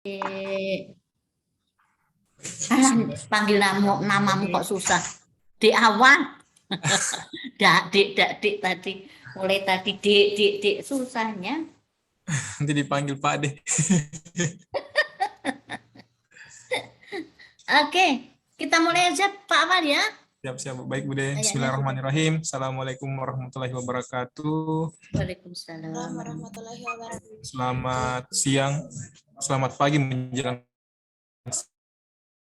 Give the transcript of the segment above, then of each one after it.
Alah, panggil namamu kok susah. Di awal. Dik tadi. Mulai tadi dik susahnya. Nanti dipanggil Pak deh. Oke, kita mulai aja Pak Amal ya. Siap-siap, baik Bude. Bismillahirrahmanirrahim. Assalamualaikum warahmatullahi wabarakatuh. Waalaikumsalam warahmatullahi wabarakatuh. Selamat siang, selamat pagi menjelang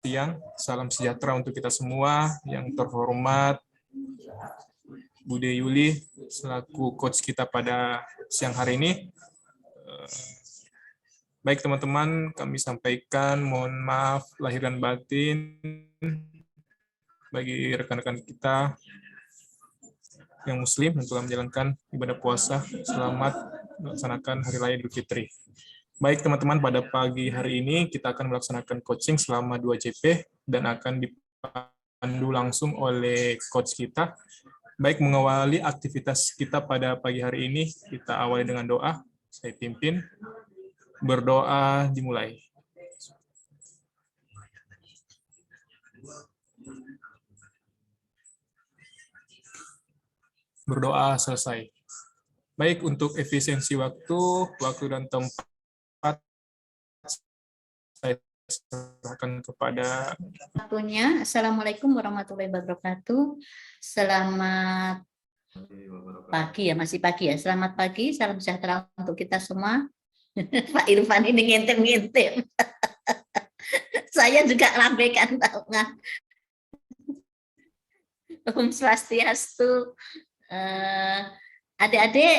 siang. Salam sejahtera untuk kita semua. Yang terhormat Bude Yuli selaku coach kita pada siang hari ini. Baik teman-teman, kami sampaikan mohon maaf lahir dan batin bagi rekan-rekan kita yang muslim yang telah menjalankan ibadah puasa. Selamat melaksanakan Hari Raya Idul Fitri. Baik teman-teman, pada pagi hari ini kita akan melaksanakan coaching selama 2 JP dan akan dipandu langsung oleh coach kita. Baik, mengawali aktivitas kita pada pagi hari ini, kita awali dengan doa. Saya pimpin. Berdoa dimulai. Berdoa selesai. Baik, untuk efisiensi waktu dan tempat saya serahkan kepada waktunya. Assalamualaikum warahmatullahi wabarakatuh. Selamat pagi ya, masih pagi ya. Selamat pagi, salam sejahtera untuk kita semua. Pak Irfan ini ngintip-ngintip. Saya juga lambaikan tahu nggak. Om Swastiastu. Adik-adik,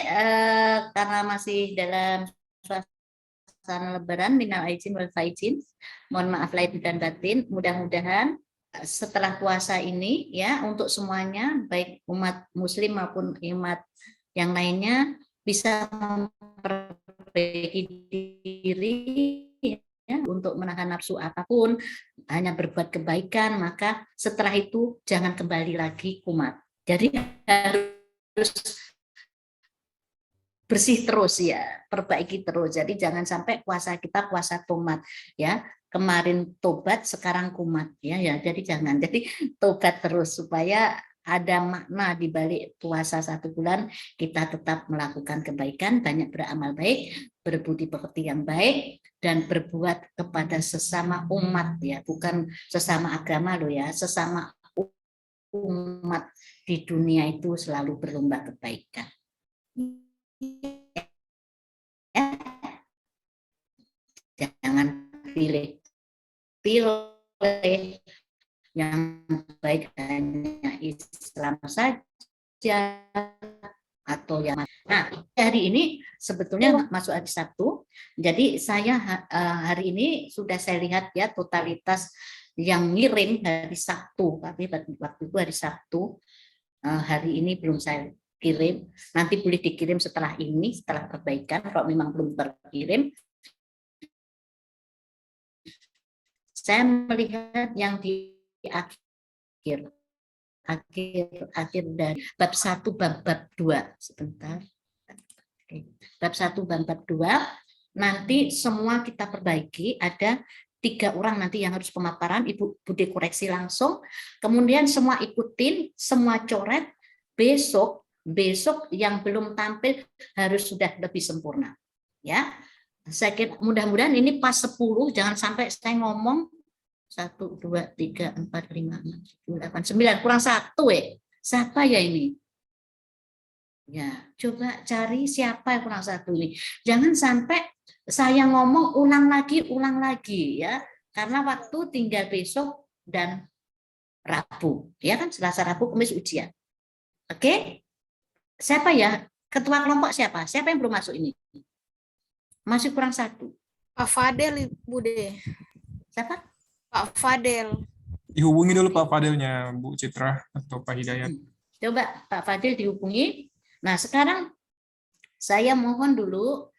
karena masih dalam suasana lebaran, minal aidin wal faizin, mohon maaf lahir dan batin. Mudah-mudahan setelah puasa ini ya, untuk semuanya baik umat muslim maupun umat yang lainnya bisa memperbaiki diri ya, untuk menahan nafsu apapun, hanya berbuat kebaikan, maka setelah itu jangan kembali lagi kumat. Jadi harus bersih terus ya, perbaiki terus. Jadi jangan sampai puasa kita puasa tomat ya. Kemarin tobat, sekarang kumat ya. Jadi jangan. Jadi tobat terus supaya ada makna di balik puasa 1 bulan, kita tetap melakukan kebaikan, banyak beramal baik, berbudi pekerti yang baik, dan berbuat kepada sesama umat ya, bukan sesama agama loh ya, sesama umat di dunia itu selalu berlomba kebaikan. Jangan pilih yang baik hanya Islam saja atau yang. Nah, hari ini sebetulnya masuk hari Sabtu. Jadi saya hari ini sudah saya lihat ya totalitas yang ngirim hari Sabtu, tapi waktu itu hari Sabtu, hari ini belum saya kirim. Nanti boleh dikirim setelah ini, setelah perbaikan. Kalau memang belum terkirim, saya melihat yang di akhir dari bab 1 bab 2 sebentar. Bab 1 bab 2 nanti semua kita perbaiki. Ada 3 orang nanti yang harus pemaparan, Ibu Bude koreksi langsung. Kemudian semua ikutin, semua coret. Besok yang belum tampil harus sudah lebih sempurna. Ya. Saya kira mudah-mudahan ini pas 10, jangan sampai saya ngomong 1, 2, 3, 4, 5, 6, 7, 8, 9, kurang 1 ya. Siapa ya ini? Ya, coba cari siapa yang kurang 1 ini. Jangan sampai saya ngomong ulang lagi ya. Karena waktu tinggal besok dan Rabu. Ya kan, Selasa, Rabu, Kamis ujian. Oke? Siapa ya? Ketua kelompok siapa? Siapa yang belum masuk ini? Masih kurang 1. Pak Fadel, Bude. Siapa? Pak Fadel. Dihubungi dulu Pak Fadelnya, Bu Citra atau Pak Hidayat. Coba Pak Fadil dihubungi. Nah, sekarang saya mohon dulu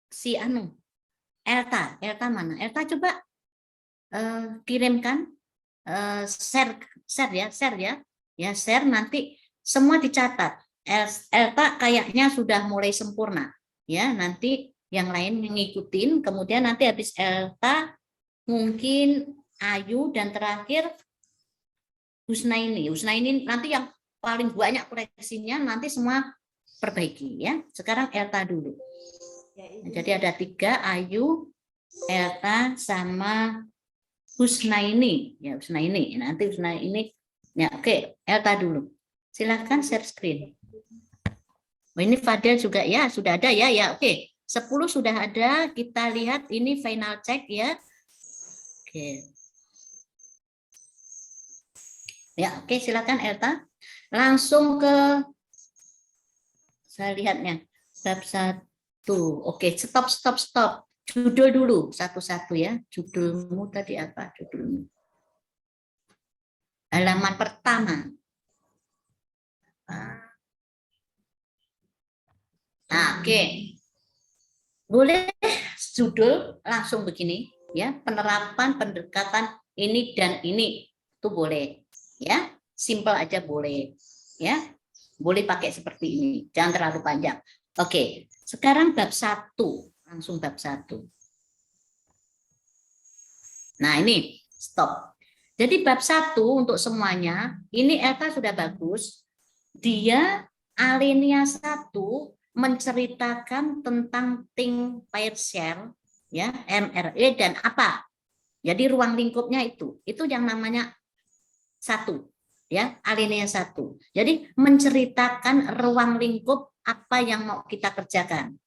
si Elta mana? Elta coba kirimkan share ya. Ya, share nanti semua dicatat. Elta kayaknya sudah mulai sempurna. Ya, nanti yang lain ngikutin, kemudian nanti habis Elta mungkin Ayu dan terakhir Husnaini. Husnaini nanti yang paling banyak koreksinya nanti semua perbaiki ya. Sekarang Elta dulu. Jadi ada 3, Ayu, Elta sama Husnaini. Ya Husnaini. Nanti Husnaini. Ya oke, Elta dulu. Silakan share screen. Oh, ini Fadel juga ya, sudah ada ya. Ya oke. 10 sudah ada. Kita lihat ini final check ya. Oke. Ya, oke, silakan Elta. Langsung ke saya lihatnya bab 1. Oke, stop. Judul dulu satu-satu ya. Judulmu tadi apa? Judulmu. Halaman pertama. Nah, oke. Boleh judul langsung begini ya, penerapan pendekatan ini dan ini itu boleh ya, simple aja boleh ya, boleh pakai seperti ini, jangan terlalu panjang. Oke, sekarang bab 1, langsung bab 1. Nah ini stop. Jadi bab 1 untuk semuanya ini Elta sudah bagus, dia alinea 1 menceritakan tentang think pair share ya, MRE dan apa. Jadi ruang lingkupnya itu yang namanya 1 ya, alinea 1. Jadi menceritakan ruang lingkup apa yang mau kita kerjakan.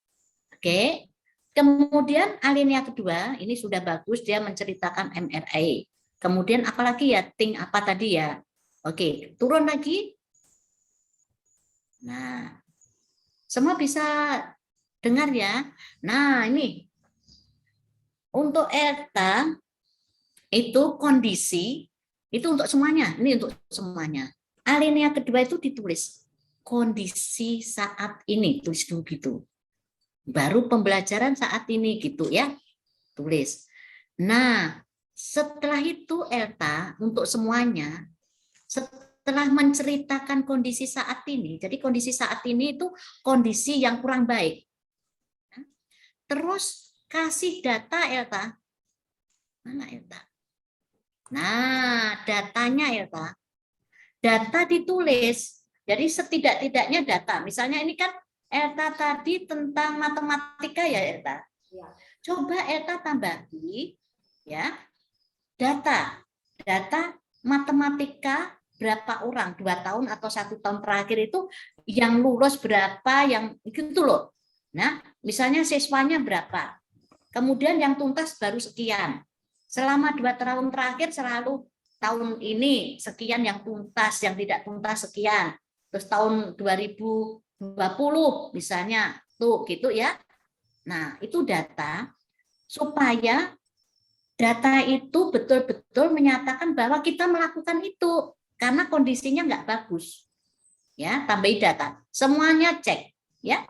Oke. Kemudian alinea kedua ini sudah bagus, dia menceritakan MRE. Kemudian apalagi ya, think apa tadi ya. Oke, turun lagi. Nah, semua bisa dengar ya. Nah, ini untuk Elta itu kondisi itu untuk semuanya. Ini untuk semuanya. Alinea kedua itu ditulis kondisi saat ini, tulis dulu gitu. Baru pembelajaran saat ini gitu ya. Tulis. Nah, setelah itu Elta untuk semuanya setelah menceritakan kondisi saat ini. Jadi kondisi saat ini itu kondisi yang kurang baik. Terus kasih data Elta. Mana Elta? Nah, datanya Elta. Data ditulis. Jadi setidak-tidaknya data. Misalnya ini kan Elta tadi tentang matematika ya Elta. Coba Elta tambahi ya. Data matematika berapa orang 2 tahun atau 1 tahun terakhir itu yang lulus berapa, yang gitu loh. Nah, misalnya siswanya berapa, kemudian yang tuntas baru sekian. Selama 2 tahun terakhir selalu tahun ini sekian yang tuntas, yang tidak tuntas sekian. Terus tahun 2020 misalnya tuh gitu ya. Nah, itu data supaya data itu betul-betul menyatakan bahwa kita melakukan itu karena kondisinya nggak bagus. Ya, tambahi data. Semuanya cek. Ya,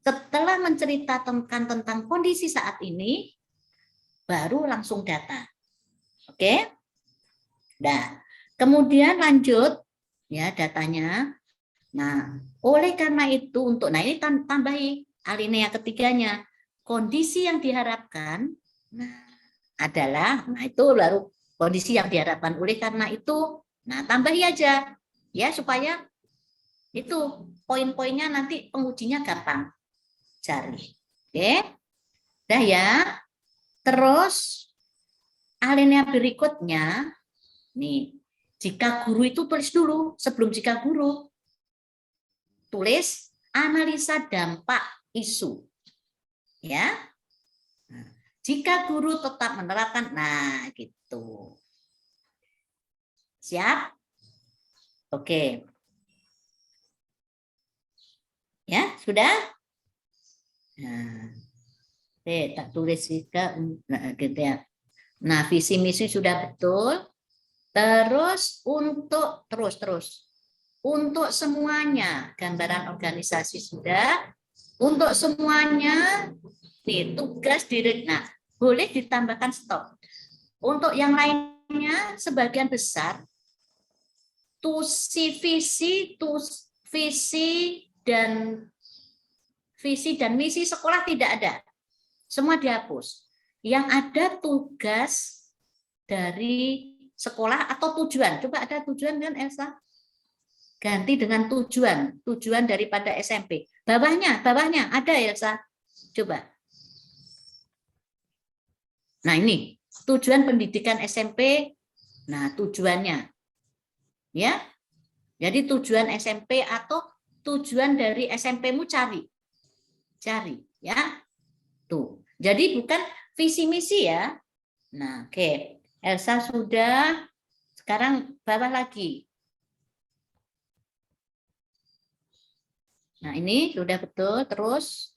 setelah menceritakan tentang kondisi saat ini, baru langsung data. Oke? Nah, kemudian lanjut ya datanya. Nah, oleh karena itu nah ini tambahi alinea ketiganya. Kondisi yang diharapkan adalah, itu baru kondisi yang diharapkan. Oleh karena itu, nah tambahi aja ya supaya itu poin-poinnya nanti pengujinya gampang cari. Oke, dah ya. Terus alinea berikutnya, nih, jika guru itu tulis dulu sebelum jika guru, tulis analisa dampak isu, ya. Jika guru tetap menerapkan, nah gitu. Siap? Oke. Ya, sudah? Nah, tak tulis juga, gitu ya. Nah, visi misi sudah betul. Terus untuk semuanya, gambaran organisasi sudah. Untuk semuanya, nih, tugas diri. Nah, boleh ditambahkan stop. Untuk yang lainnya, sebagian besar, visi dan misi sekolah tidak ada. semua dihapus. Yang ada tugas dari sekolah atau tujuan. Coba ada tujuan kan Elsa? Ganti dengan tujuan, tujuan daripada SMP. Bawahnya ada Elsa. Coba. Nah ini tujuan pendidikan SMP. Nah tujuannya, ya. Jadi tujuan SMP atau tujuan dari SMP-mu cari, ya. Tuh. Jadi bukan visi misi ya. Nah, oke. Elsa sudah. Sekarang bawah lagi. Nah, ini sudah betul. Terus.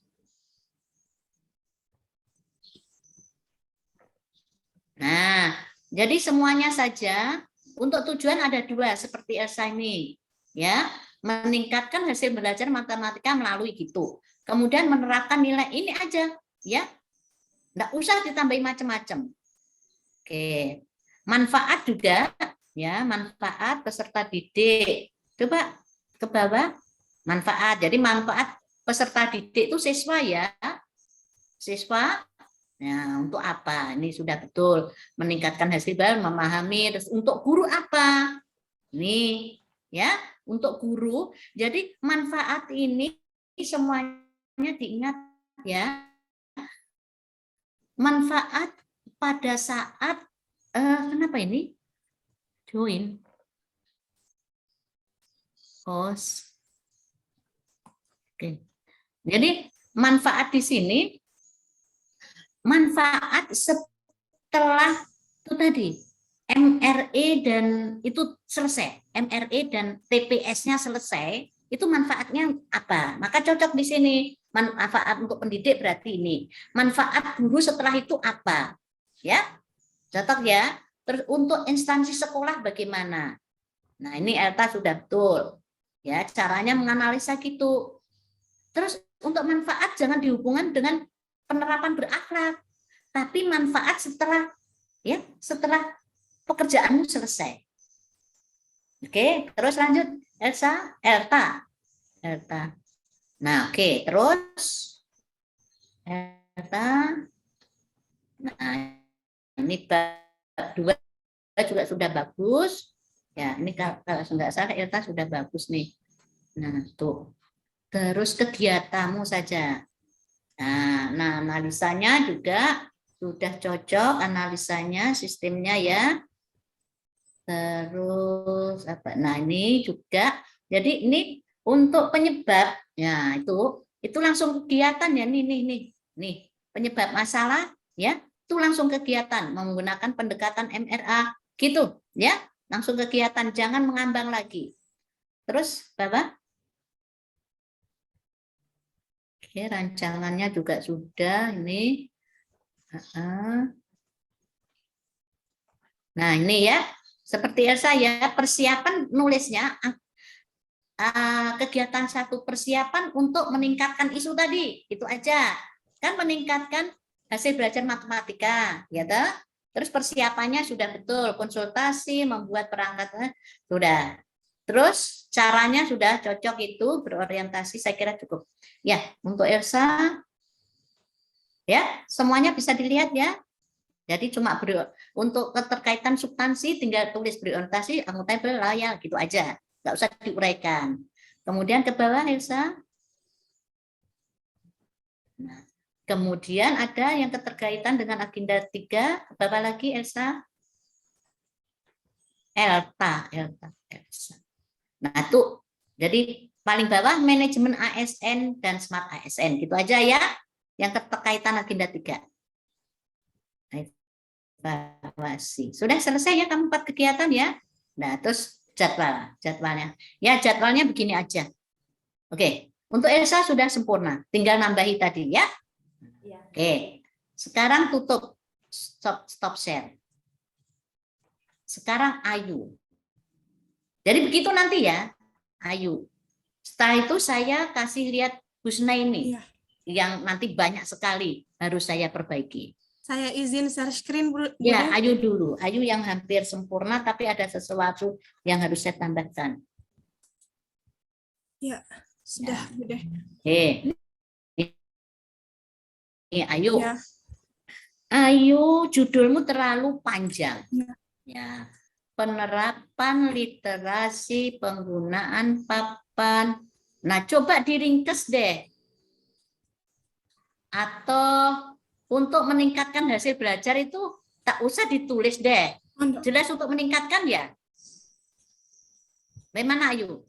Nah, jadi semuanya saja untuk tujuan ada 2 seperti Elsa ini. Ya, meningkatkan hasil belajar matematika melalui gitu. Kemudian menerapkan nilai ini aja, ya. Enggak usah ditambahin macam-macam. Oke. Manfaat juga ya, manfaat peserta didik. Coba ke bawah, manfaat. Jadi manfaat peserta didik itu siswa ya. Siswa ya, untuk apa? Ini sudah betul meningkatkan hasil belajar, memahami. Terus untuk guru apa? Ini ya, untuk guru. Jadi manfaat ini semuanya diingat ya. Manfaat pada saat kenapa ini? Join. Host. Oke. Jadi manfaat di sini, manfaat setelah itu tadi MRE dan itu selesai, MRE dan TPS-nya selesai, itu manfaatnya apa? Maka cocok di sini. Manfaat untuk pendidik berarti ini. Manfaat guru setelah itu apa? Ya, cocok ya. Terus untuk instansi sekolah bagaimana? Nah, ini Elta sudah betul. Ya, caranya menganalisa gitu. Terus untuk manfaat jangan dihubungkan dengan penerapan berakhlak, tapi manfaat setelah ya, setelah pekerjaanmu selesai. Oke, terus lanjut Elta. Nah, oke, terus Elta. Nah, ini bab 2 juga sudah bagus. Ya, ini kalau nggak salah Elta sudah bagus nih. Nah, tuh. Terus kegiatanmu saja. Nah, analisanya juga sudah cocok, analisanya, sistemnya ya. Terus apa? Nah, ini juga. Jadi ini untuk penyebab, ya itu langsung kegiatan ya. Nih penyebab masalah ya. Itu langsung kegiatan menggunakan pendekatan MRA gitu ya. Langsung kegiatan, jangan mengambang lagi. Terus Bapak? Oke, rancangannya juga sudah ini. Nah, ini ya. Seperti saya persiapan nulisnya kegiatan 1 persiapan untuk meningkatkan isu tadi. Itu aja. Kan meningkatkan hasil belajar matematika, ya toh? Terus persiapannya sudah betul, konsultasi, membuat perangkat sudah. Terus caranya sudah cocok itu, berorientasi saya kira cukup. Ya, untuk Elsa ya, semuanya bisa dilihat ya. Jadi cuma untuk keterkaitan substansi tinggal tulis berorientasi, akuntabel, layak gitu aja. Nggak usah diuraikan. Kemudian ke bawah Elsa. Nah, kemudian ada yang keterkaitan dengan agenda 3, ke bawah lagi Elsa. Elsa. Nah, itu jadi paling bawah manajemen ASN dan smart ASN gitu aja ya. Yang keterkaitan agenda 3. Evaluasi. Sudah selesai ya kamu 4 kegiatan ya. Nah, terus jadwalnya. Ya, jadwalnya begini aja. Oke, untuk Elsa sudah sempurna. Tinggal nambahi tadi ya. Oke. Sekarang tutup stop share. Sekarang Ayu. Jadi begitu nanti ya, Ayu. Setelah itu saya kasih lihat Husna ini. Yang nanti banyak sekali harus saya perbaiki. Saya izin share screen, Bu. Ya, Ayu dulu. Ayu yang hampir sempurna, tapi ada sesuatu yang harus saya tambahkan. Ya, sudah, Bu. Oke. Ayu. Ya. Ayu, judulmu terlalu panjang. Ya. Ya. Penerapan literasi penggunaan papan. Nah, coba diringkes deh. Atau untuk meningkatkan hasil belajar itu tak usah ditulis deh. Jelas untuk meningkatkan ya. Bagaimana Ayu?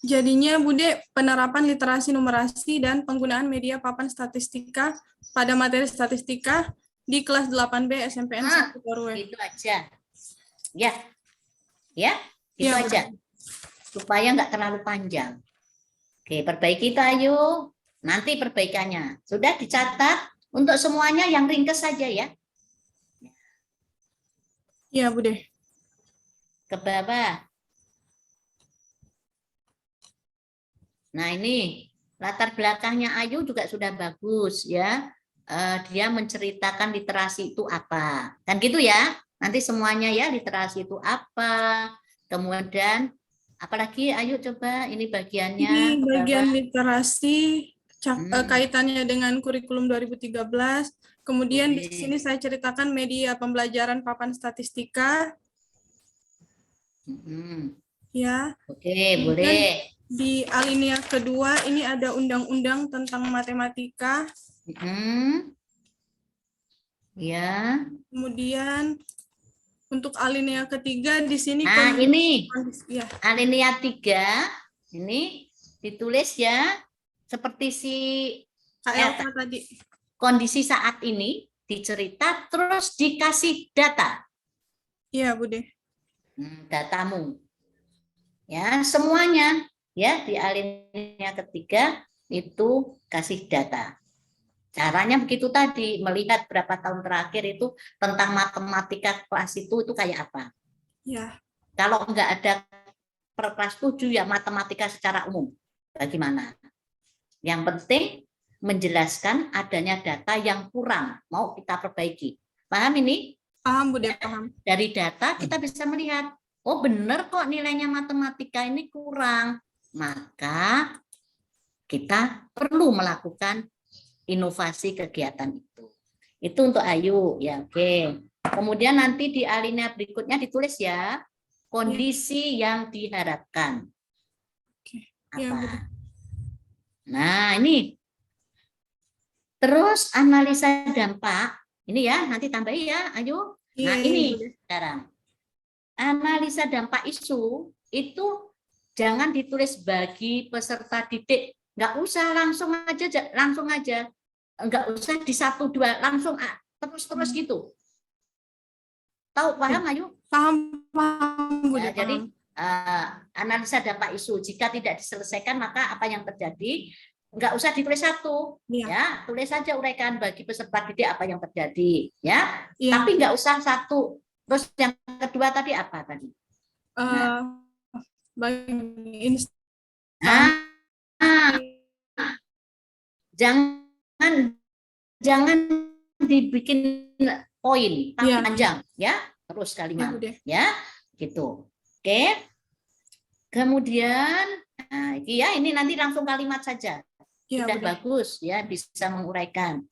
Jadinya Bude, penerapan literasi numerasi dan penggunaan media papan statistika pada materi statistika di kelas 8B SMPN 1 Korwe. Itu aja. Ya. Ya, itu Ya, aja. Supaya nggak terlalu panjang. Oke, perbaiki itu Ayu. Nanti perbaikannya. Sudah dicatat untuk semuanya yang ringkes saja ya. Ya, Bude. Ke bawah. Nah, ini latar belakangnya Ayu juga sudah bagus ya. Dia menceritakan literasi itu apa. Kan gitu ya. Nanti semuanya ya, literasi itu apa. Kemudian apalagi Ayu coba ini bagiannya Ini ke bagian bawah. literasi kaitannya dengan kurikulum 2013. Kemudian di Boleh. sini saya ceritakan media pembelajaran papan statistika. Ya. Oke, Kemudian boleh. di alinea kedua ini ada undang-undang tentang matematika. Ya. Kemudian untuk alinea ketiga di sini Nah, ini ya. alinea 3 ini ditulis ya seperti si KLK tadi. Kondisi saat ini dicerita terus dikasih data. Iya, Bude. Datamu. Ya, semuanya ya di alinea ketiga itu kasih data. Caranya begitu tadi, melihat berapa tahun terakhir itu tentang matematika kelas itu kayak apa. Ya. Kalau enggak ada per kelas 7 ya matematika secara umum. Bagaimana? Yang penting menjelaskan adanya data yang kurang, mau kita perbaiki. Paham ini? Paham, Bude, paham. Dari data kita bisa melihat, oh benar kok nilainya matematika ini kurang. Maka kita perlu melakukan inovasi kegiatan itu. Itu untuk Ayu, ya oke. Kemudian nanti di alinea berikutnya ditulis ya, kondisi yang diharapkan. Apa? Nah, ini. Terus analisa dampak. Ini ya, nanti tambahin ya, Ayu. Nah, ini sekarang. Analisa dampak isu itu jangan ditulis bagi peserta didik. Nggak usah langsung aja. Nggak usah di 1, 2, langsung terus gitu. Tahu, paham Ayu? Paham, Bude, Ya, jadi paham. analisa dampak isu jika tidak diselesaikan maka apa yang terjadi? Nggak usah ditulis 1, ya tulis saja uraikan bagi peserta didik apa yang terjadi, ya. Tapi nggak usah 1. Terus yang kedua tadi apa tadi? Bagi jangan dibikin poin tapi panjang, ya. Terus kalimat, ya, gitu. Oke. Kemudian, ya ini nanti langsung kalimat saja. Sudah bagus ya, bisa menguraikan.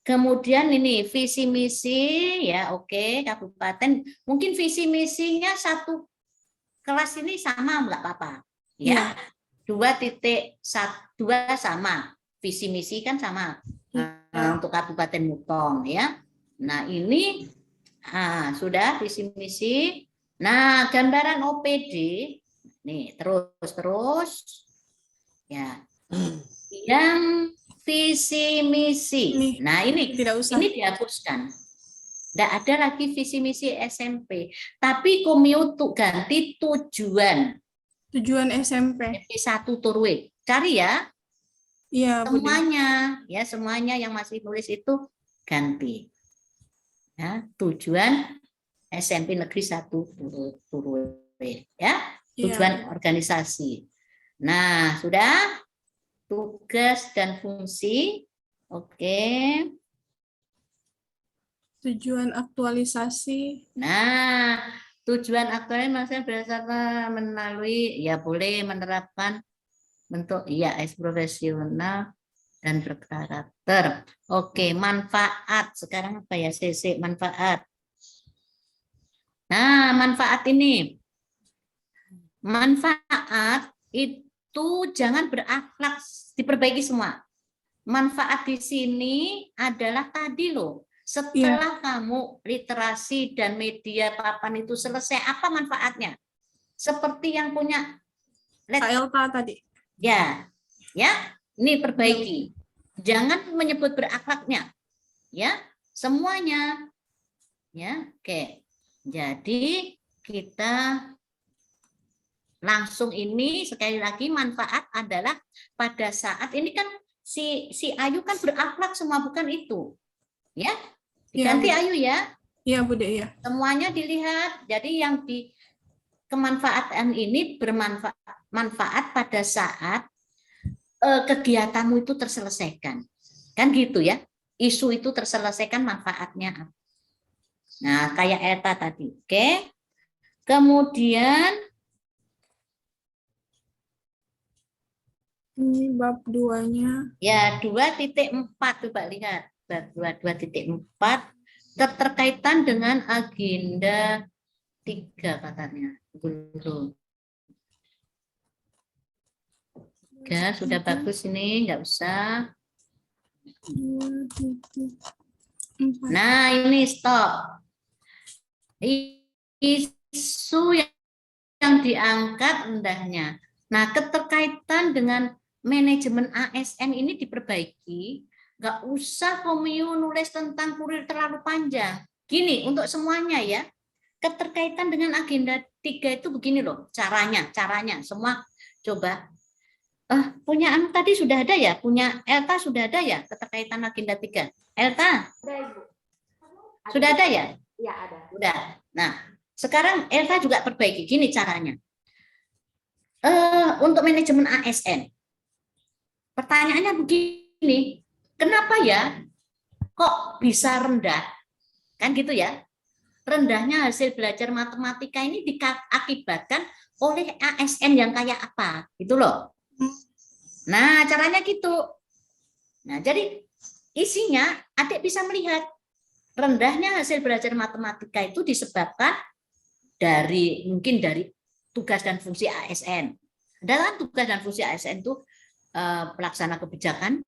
Kemudian ini visi misi ya, oke, kabupaten. Mungkin visi misinya satu kelas ini sama enggak apa-apa. Ya. 2.2 sama. Visi misi kan sama. Untuk Kabupaten Mutong ya. Nah, ini sudah visi misi. Nah, gambaran OPD nih, terus ya. Yang visi misi. Nah, ini dihapuskan. Tidak ada lagi visi misi SMP, tapi Komio ganti tujuan. Tujuan SMP. SMP 1 Turwe. Cari ya. Iya, semuanya, ya semuanya yang masih nulis itu ganti. Ya, tujuan SMP Negeri 1 Turwe, ya. Tujuan organisasi. Nah, sudah. Tugas dan fungsi. Oke. Tujuan aktualisasi. Nah, tujuan aktualisasi maksudnya berdasarkan melalui ya boleh menerapkan bentuk ya profesional dan berkarakter. Oke, manfaat. Sekarang apa ya, CC? Manfaat. Nah, manfaat ini. Manfaat itu jangan berakhlak, diperbaiki semua. Manfaat di sini adalah tadi loh. Setelah kamu literasi dan media papan itu selesai, apa manfaatnya? Seperti yang punya Kak Elta tadi. ya, ini perbaiki. Jangan menyebut berakhlaknya, ya, semuanya, ya, oke. Jadi kita langsung ini sekali lagi manfaat adalah pada saat ini kan si Ayu kan berakhlak semua, bukan itu, ya. Diganti Ayu ya. Iya, Bude, ya. Semuanya dilihat. Jadi yang di kemanfaatan ini bermanfaat pada saat kegiatanmu itu terselesaikan. Kan gitu ya. Isu itu terselesaikan, manfaatnya. Nah, kayak Eta tadi. Oke. Kemudian ini bab 2-nya. ya 2.4 coba lihat. Bab 2.4 keterkaitan dengan agenda 3 katanya. Dulu. Ya, sudah bagus ini, nggak usah. 2.4. Nah, ini stop. Isu yang diangkat rendahnya. Nah, keterkaitan dengan manajemen ASN ini diperbaiki. Nggak usah Komio nulis tentang kurir terlalu panjang. Gini, untuk semuanya ya. Keterkaitan dengan agenda 3 itu begini loh, caranya semua coba. Punya anu tadi sudah ada ya, punya Elta sudah ada ya keterkaitan agenda 3. Elta? Ada, Ibu. Sudah ada ya? Iya, ada. Sudah. Nah, sekarang Elta juga perbaiki. Gini caranya. Untuk manajemen ASN. Pertanyaannya begini, kenapa ya kok bisa rendah? Kan gitu ya. Rendahnya hasil belajar matematika ini diakibatkan oleh ASN yang kayak apa? Gitu loh. Nah, caranya gitu. Nah, jadi isinya adik bisa melihat rendahnya hasil belajar matematika itu disebabkan mungkin dari tugas dan fungsi ASN. Dalam tugas dan fungsi ASN itu pelaksana kebijakan,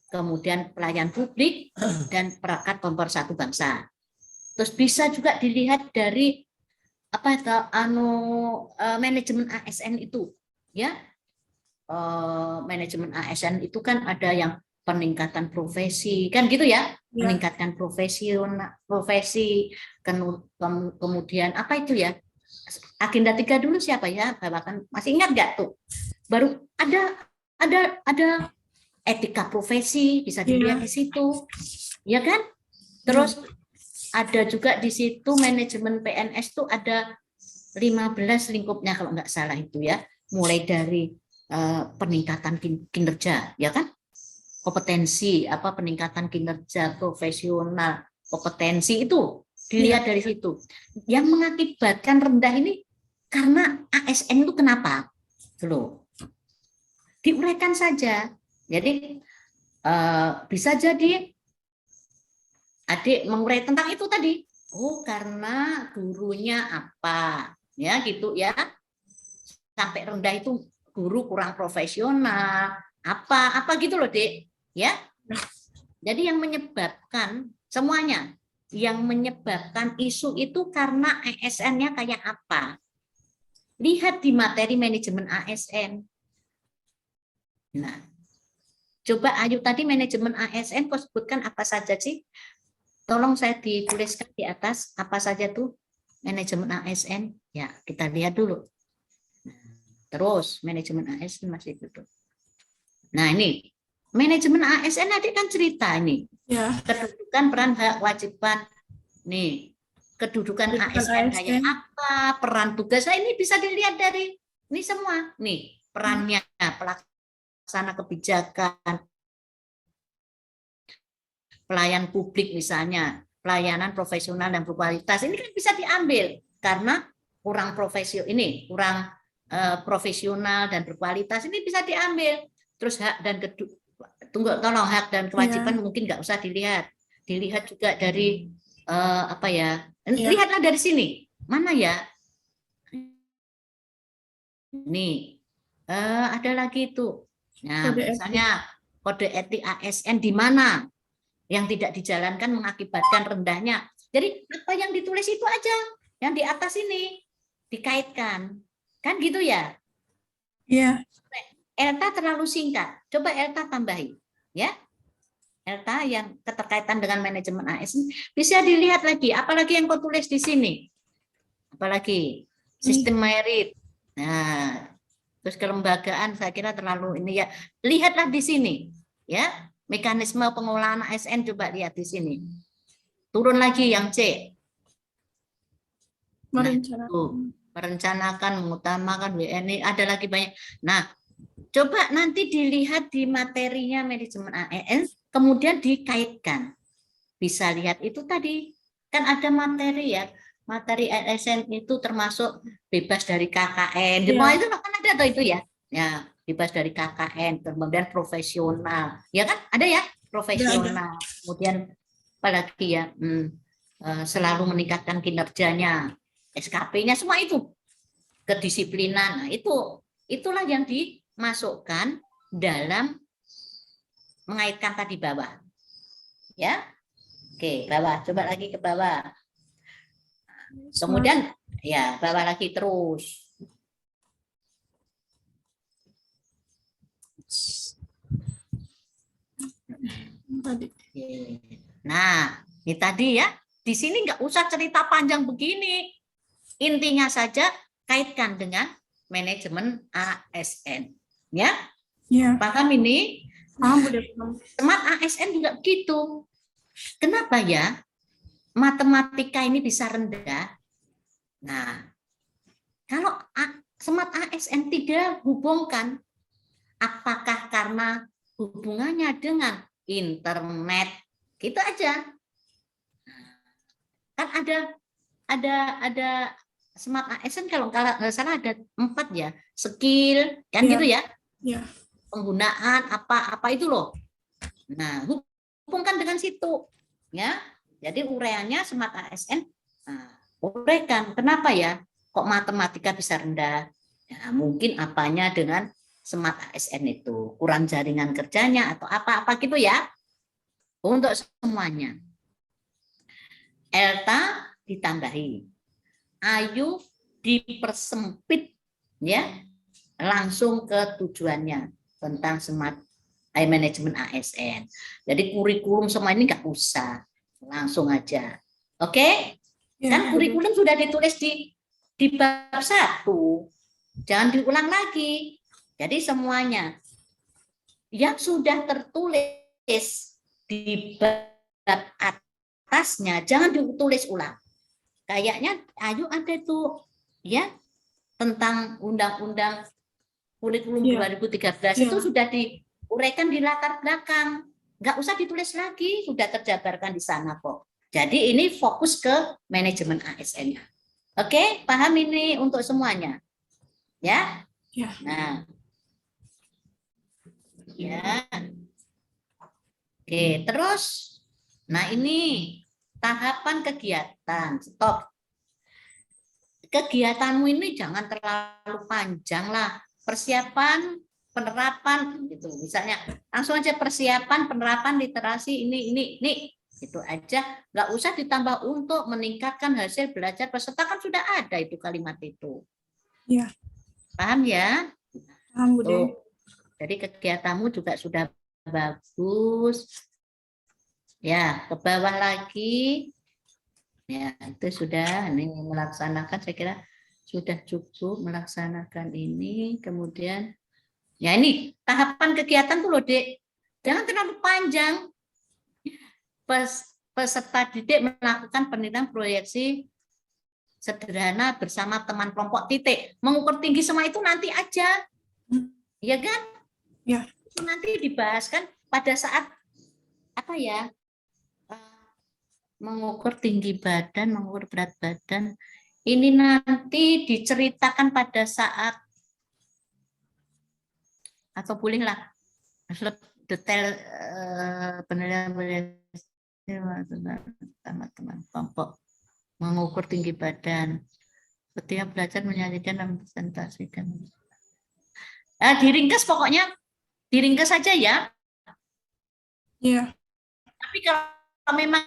kemudian pelayan publik dan perangkat pemersatu bangsa. Terus bisa juga dilihat dari manajemen ASN itu, ya. Manajemen ASN itu kan ada yang peningkatan profesi, kan gitu ya, meningkatkan profesi, kemudian apa itu ya, agenda 3 dulu siapa ya, bahkan masih ingat nggak tuh, baru ada etika profesi, bisa dilihat di situ, ya kan, terus ada juga di situ manajemen PNS tuh ada 15 lingkupnya kalau nggak salah itu ya, mulai dari peningkatan kinerja, ya kan? Kompetensi, peningkatan kinerja profesional, kompetensi itu dilihat dari situ. Yang mengakibatkan rendah ini karena ASN itu kenapa? Loh. Diuraikan saja. Jadi bisa jadi adik mengurai tentang itu tadi. Oh, karena gurunya apa? Ya, gitu ya. Sampai rendah itu guru kurang profesional, apa gitu loh, Dek, ya. Jadi yang menyebabkan semuanya, yang menyebabkan isu itu karena ASN-nya kayak apa? Lihat di materi manajemen ASN. Nah, coba Ayu tadi manajemen ASN kau sebutkan apa saja sih? Tolong saya dituliskan di atas apa saja tuh manajemen ASN. Ya, kita lihat dulu. Terus manajemen ASN masih duduk. Nah, ini manajemen ASN adik kan cerita ini. Ya. Kedudukan, peran, hak, wajiban. Nih, kedudukan ASN kayak apa, peran tugas. Nah, ini bisa dilihat dari ini semua. Nih, perannya pelaksana kebijakan, pelayan publik misalnya, pelayanan profesional dan berkualitas. Ini kan bisa diambil karena kurang profesional dan berkualitas, ini bisa diambil. Terus hak dan tunggu, tolong hak dan kewajiban mungkin nggak usah dilihat. Dilihat juga dari apa ya? Lihatlah dari sini. Mana ya? Nih, ada lagi itu. Nah, misalnya kode etik ASN di mana yang tidak dijalankan mengakibatkan rendahnya. Jadi apa yang ditulis itu aja, yang di atas ini dikaitkan, kan gitu ya? Iya. Elta terlalu singkat. Coba Elta tambahi, ya. Elta yang keterkaitan dengan manajemen ASN bisa dilihat lagi. Apalagi yang kau tulis di sini? Apalagi sistem merit. Nah, terus kelembagaan saya kira terlalu ini ya. Lihatlah di sini, ya. Mekanisme pengolahan ASN coba lihat di sini. Turun lagi yang C. Merencanakan, mengutamakan WNI, ada lagi banyak. Nah, coba nanti dilihat di materinya manajemen ASN, kemudian dikaitkan. Bisa lihat itu tadi, kan ada materi ya. Materi ASN itu termasuk bebas dari KKN. Di bawah itu kan ada tuh itu ya. Ya, bebas dari KKN, kemudian profesional. Ya kan? Ada ya, profesional. Kemudian apalagi ya, selalu meningkatkan kinerjanya, SKP-nya, semua itu. Kedisiplinan. Nah, itulah yang dimasukkan dalam mengaitkan tadi bawah. Ya. Oke, bawah. Coba lagi ke bawah. Kemudian ya, bawah lagi terus. Nah, ini tadi ya. Di sini nggak usah cerita panjang begini. Intinya saja kaitkan dengan manajemen ASN. Ya? Paham ini? Paham, Smart ASN juga begitu. Kenapa ya matematika ini bisa rendah? Nah, kalau Smart ASN tidak hubungkan, apakah karena hubungannya dengan internet? Gitu aja. Kan ada Smart ASN kalau nggak salah ada 4 ya, skill kan gitu ya. Penggunaan apa itu loh. Nah, hubungkan dengan situ ya. Jadi uraiannya Smart ASN. Nah, uraikan kenapa ya kok matematika bisa rendah? Ya, mungkin apanya dengan Smart ASN itu kurang jaringan kerjanya atau apa-apa gitu ya. Untuk semuanya. Elta ditambahi. Ayu dipersempit ya, langsung ke tujuannya tentang smart manajemen ASN. Jadi kurikulum semua ini nggak usah, langsung aja. Oke? Kan kurikulum sudah ditulis di bab 1. Jangan diulang lagi. Jadi semuanya yang sudah tertulis di bab atasnya jangan ditulis ulang. Kayaknya Ayu ada tuh ya tentang undang-undang kurikulum 2013 itu sudah diuraikan di latar belakang. Nggak usah ditulis lagi, sudah terjabarkan di sana kok. Jadi ini fokus ke manajemen ASN-nya. Oke, paham ini untuk semuanya? Ya? Nah. Ya. Oke, terus nah ini tahapan kegiatan. Stop. Kegiatanmu ini jangan terlalu panjang lah. Persiapan, penerapan gitu. Misalnya langsung aja persiapan, penerapan literasi ini. Itu aja. Nggak usah ditambah untuk meningkatkan hasil belajar peserta, kan sudah ada itu kalimat itu. Iya. Paham ya? Paham, Bude. Jadi kegiatanmu juga sudah bagus. Ya, ke bawah lagi. Ya, itu sudah ini melaksanakan, saya kira sudah cukup melaksanakan ini. Kemudian ya ini tahapan kegiatan tuh loh, Dek. Jangan terlalu panjang. Peserta didik melakukan penelitian proyeksi sederhana bersama teman kelompok titik. Mengukur tinggi semua itu nanti aja. Ya kan? Ya. Itu nanti dibahas kan pada saat apa ya? Mengukur tinggi badan, mengukur berat badan. Ini nanti diceritakan pada saat atau bolehlah detail penilaian teman-teman kelompok mengukur tinggi badan. Ketika belajar menyajikan dan presentasikan. Diringkas pokoknya, diringkas saja ya. Iya. Tapi kalau memang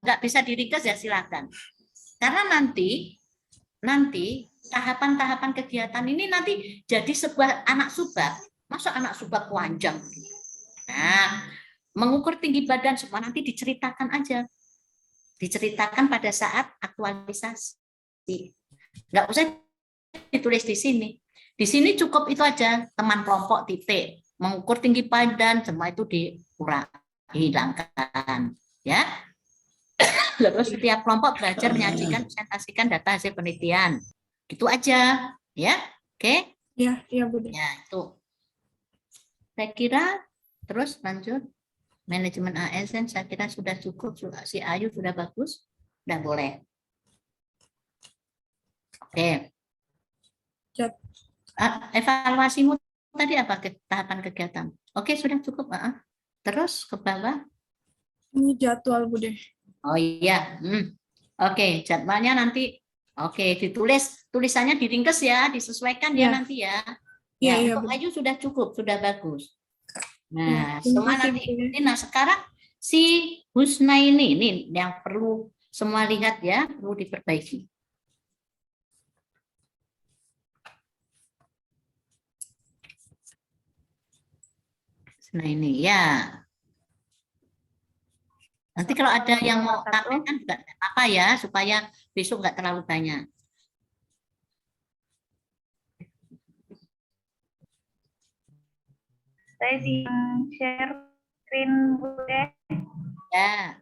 nggak bisa diringkas ya silakan. Karena nanti tahapan-tahapan kegiatan ini nanti jadi sebuah anak subak. Masa anak subak panjang? Nah, mengukur tinggi badan semua nanti diceritakan aja. Diceritakan pada saat aktualisasi. Nggak usah ditulis di sini. Di sini cukup itu aja, teman kelompok titik. Mengukur tinggi badan, semua itu dihilangkan. Ya. Terus setiap kelompok belajar menyajikan, presentasikan data hasil penelitian. Gitu aja. Ya, oke? Iya, iya Bude. Ya, itu. Saya kira, terus lanjut. Manajemen ASN saya kira sudah cukup. Si Ayu sudah bagus. Sudah boleh. Oke. Evaluasimu tadi apa tahapan kegiatan? Oke, sudah cukup. Terus ke bawah. Ini jadwal Bude. Oh iya. Oke, jadwalnya nanti. Oke, ditulis. Tulisannya diringkes ya, disesuaikan ya nanti ya. Ya, Iya, untuk Ayu sudah cukup, sudah bagus. Nah, terima semua kasih, nanti Bu. ikuti. Nah, sekarang si Husna ini yang perlu semua lihat ya, perlu diperbaiki. Nah ini ya. Nanti kalau ada yang mau tampilkan juga apa ya, supaya besok nggak terlalu banyak. Saya di share screen Bude. Ya.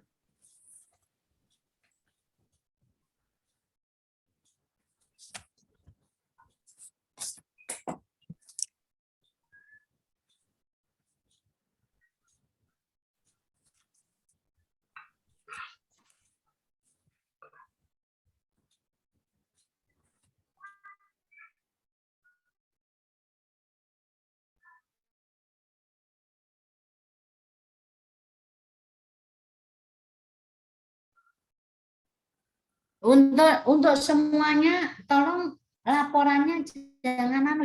Untuk semuanya tolong laporannya jangan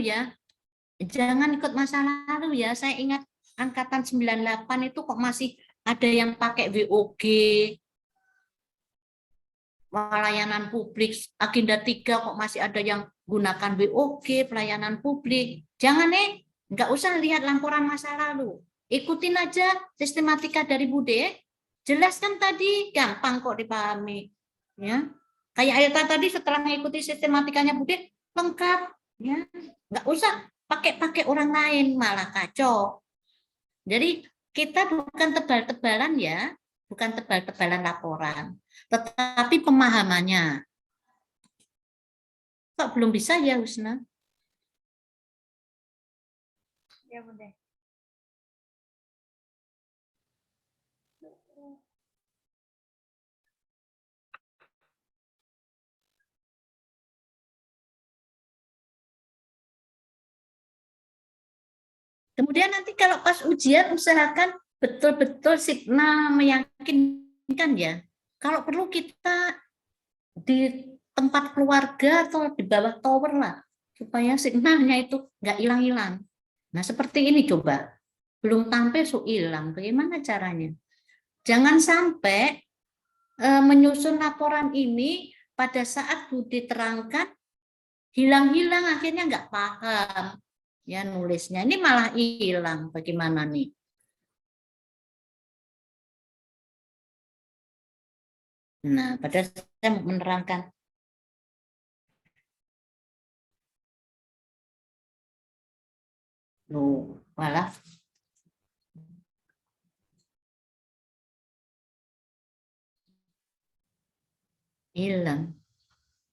jangan ikut masa lalu ya. Saya ingat angkatan 98 itu kok masih ada yang pakai VOG, pelayanan publik, agenda 3 kok masih ada yang gunakan VOG, pelayanan publik. Jangan nggak usah lihat laporan masa lalu. Ikutin aja sistematika dari Bude. Jelaskan tadi, gampang kok dipahami. Ya. Kayak Ailta tadi setelah mengikuti sistematikanya Bude, lengkap. Ya. Nggak usah pakai orang lain, malah kacau. Jadi kita bukan tebal-tebalan ya, bukan tebal-tebalan laporan, tetapi pemahamannya. Kok belum bisa ya, Husna? Ya Bude. Kemudian nanti kalau pas ujian usahakan betul-betul Signa meyakinkan ya. Kalau perlu kita di tempat keluarga atau di bawah tower lah, supaya signalnya itu nggak hilang-hilang. Nah seperti ini coba, belum tampil so hilang, bagaimana caranya? Jangan sampai menyusun laporan ini pada saat Budi terangkan hilang-hilang, akhirnya nggak paham ya nulisnya, ini malah hilang, bagaimana nih? Nah, pada saya menerangkan loh, malah hilang.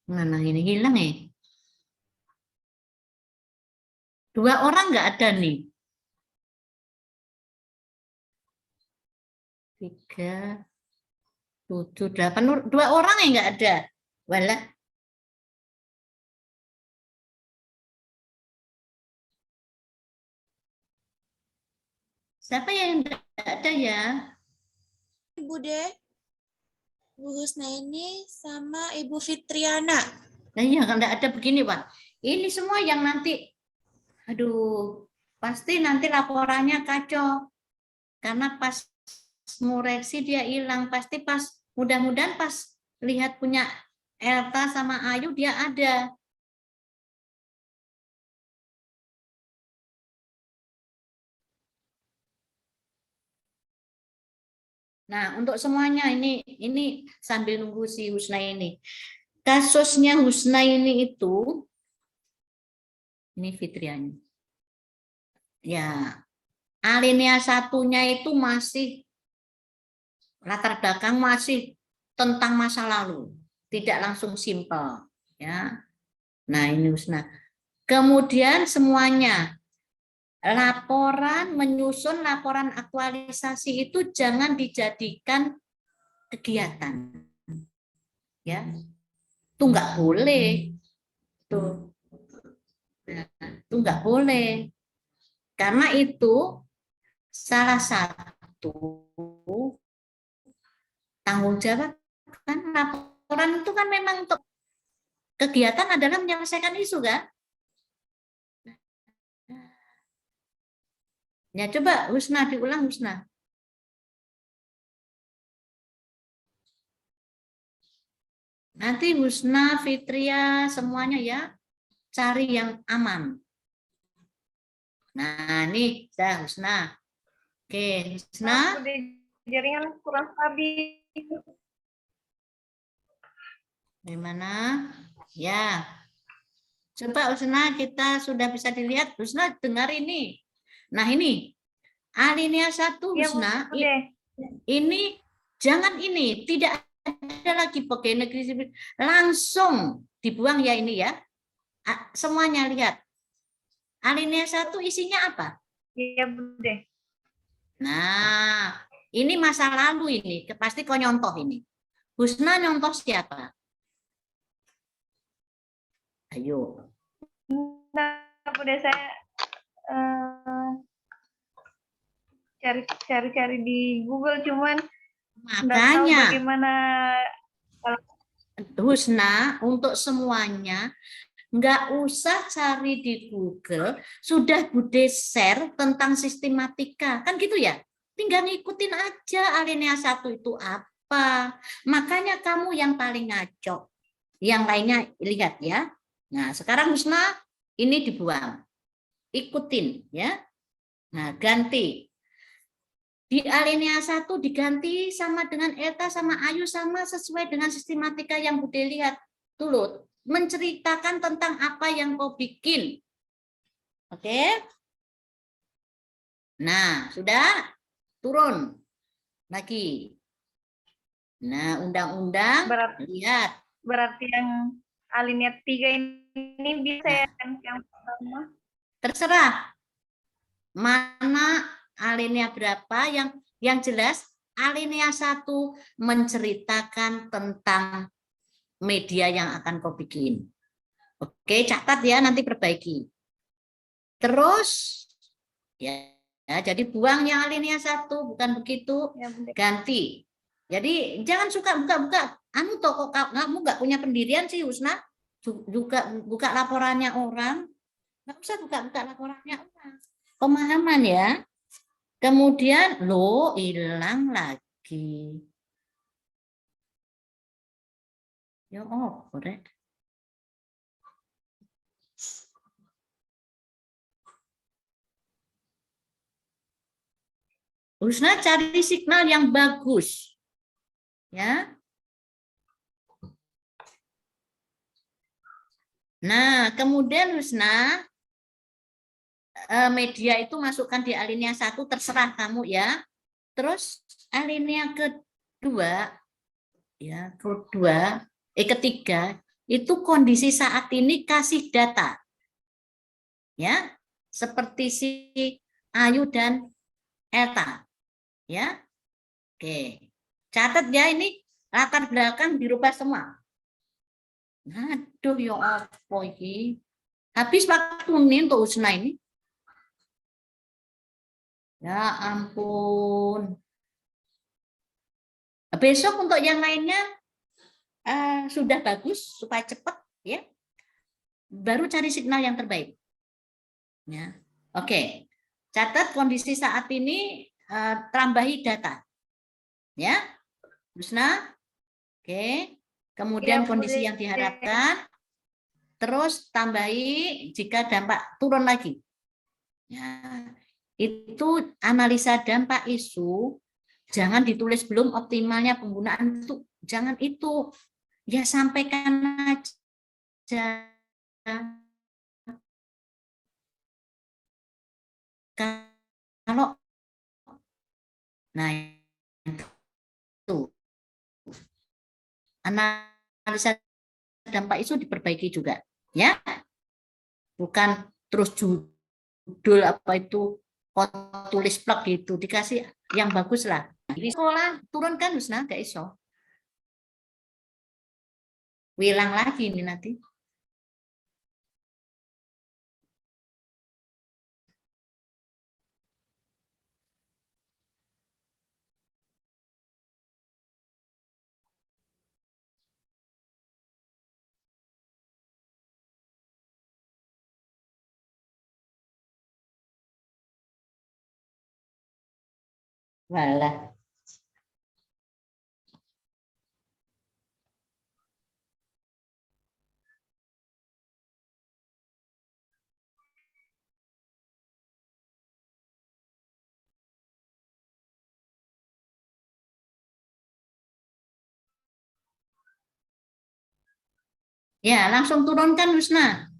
Mana ini hilang ya? 2 orang nggak ada nih. 3, 7, 8, 2 orang yang nggak ada. Walah. Siapa yang tidak ada ya? Bude, Bu Husnaini sama Ibu Fitriana. Nah iya, kalau tidak ada begini, Pak. Ini semua yang nanti, aduh, pasti nanti laporannya kacau. Karena pas ngoreksi dia hilang, pasti pas, mudah-mudahan pas lihat punya Elta sama Ayu dia ada. Nah, untuk semuanya ini sambil nunggu si Husna ini. Kasusnya Husna ini itu, ini Fitriani. Ya, alinea satunya itu masih latar belakang masih tentang masa lalu, tidak langsung simpel, ya. Nah, ini Husna. Kemudian semuanya laporan menyusun laporan aktualisasi itu jangan dijadikan kegiatan, ya. Itu nggak boleh, tuh. Nah, itu nggak boleh. Karena itu salah satu tanggung jawab kan, laporan itu kan memang untuk kegiatan adalah menyelesaikan isu kan. Ya coba Husna diulang Husna. Nanti Husna, Fitria semuanya ya cari yang aman. Nah, nih sudah Husna. Oke, Husna. Jaringan kurang stabil. Gimana? Ya. Coba Husna, kita sudah bisa dilihat. Husna dengar ini. Nah, ini alinea 1 Iya, Husna. Bude. Ini jangan ini, tidak ada lagi pegawai negeri sipil. Langsung dibuang ya ini ya. Semuanya lihat. Alinea 1 isinya apa? Iya, Bude. Nah, ini masa lalu ini, pasti kau nyontoh ini. Husna nyontoh siapa? Ayo. Nah, Bude, saya cari-cari di Google, cuman nggak tahu Makanya, bagaimana. Husna, untuk semuanya, nggak usah cari di Google, sudah Bude share tentang sistematika, kan gitu ya? Tinggal ngikutin aja alinea 1 itu apa. Makanya kamu yang paling ngaco. Yang lainnya lihat ya. Nah, sekarang Husna ini dibuang. Ikutin ya. Nah, ganti. Di alinea 1 diganti sama dengan Eta sama Ayu sama sesuai dengan sistematika yang Bude lihat. Dulu menceritakan tentang apa yang kau bikin. Oke? Nah, sudah turun lagi. Nah, undang-undang lihat. Berarti yang alinea 3 ini bisa ya kan yang pertama? Terserah. Mana alinea berapa yang jelas alinea 1 menceritakan tentang media yang akan kau bikin. Oke, catat ya, nanti perbaiki. Terus ya jadi buang yang alinea 1, bukan begitu, Ya, Bude. ganti. Jadi jangan suka buka-buka. Anu toko kamu nggak punya pendirian sih Husna, juga buka laporannya orang. Nggak usah buka-buka laporannya orang. Pemahaman ya. Kemudian lo hilang lagi. Ya oh, korek. Husna cari signal yang bagus. Ya. Nah, kemudian Husna media itu masukkan di alinea 1, terserah kamu ya. Terus alinea kedua ya, ketiga itu kondisi saat ini kasih data. Ya, seperti si Ayu dan Eta. Ya. Oke. Catat ya ini latar belakang dirubah semua. Aduh ya apa ini? Habis waktu ini untuk Husna ini. Ya ampun. Besok untuk yang lainnya sudah bagus supaya cepat ya. Baru cari signal yang terbaik. Ya. Oke. Catat kondisi saat ini, tambahi data. Ya. Husna. Oke. Kemudian Ya, kondisi Bude. yang diharapkan. Terus tambahi jika dampak turun lagi. Ya. Itu analisa dampak isu. Jangan ditulis belum optimalnya penggunaan itu. Jangan itu. Ya sampaikan aja. Kalau nah itu analisa dampak isu diperbaiki juga ya, bukan terus judul apa itu tulis plug gitu, dikasih yang bagus lah. Di sekolah turunkan Husna gak iso, wilang lagi ini nanti. Walah. Ya, langsung turunkan Husna.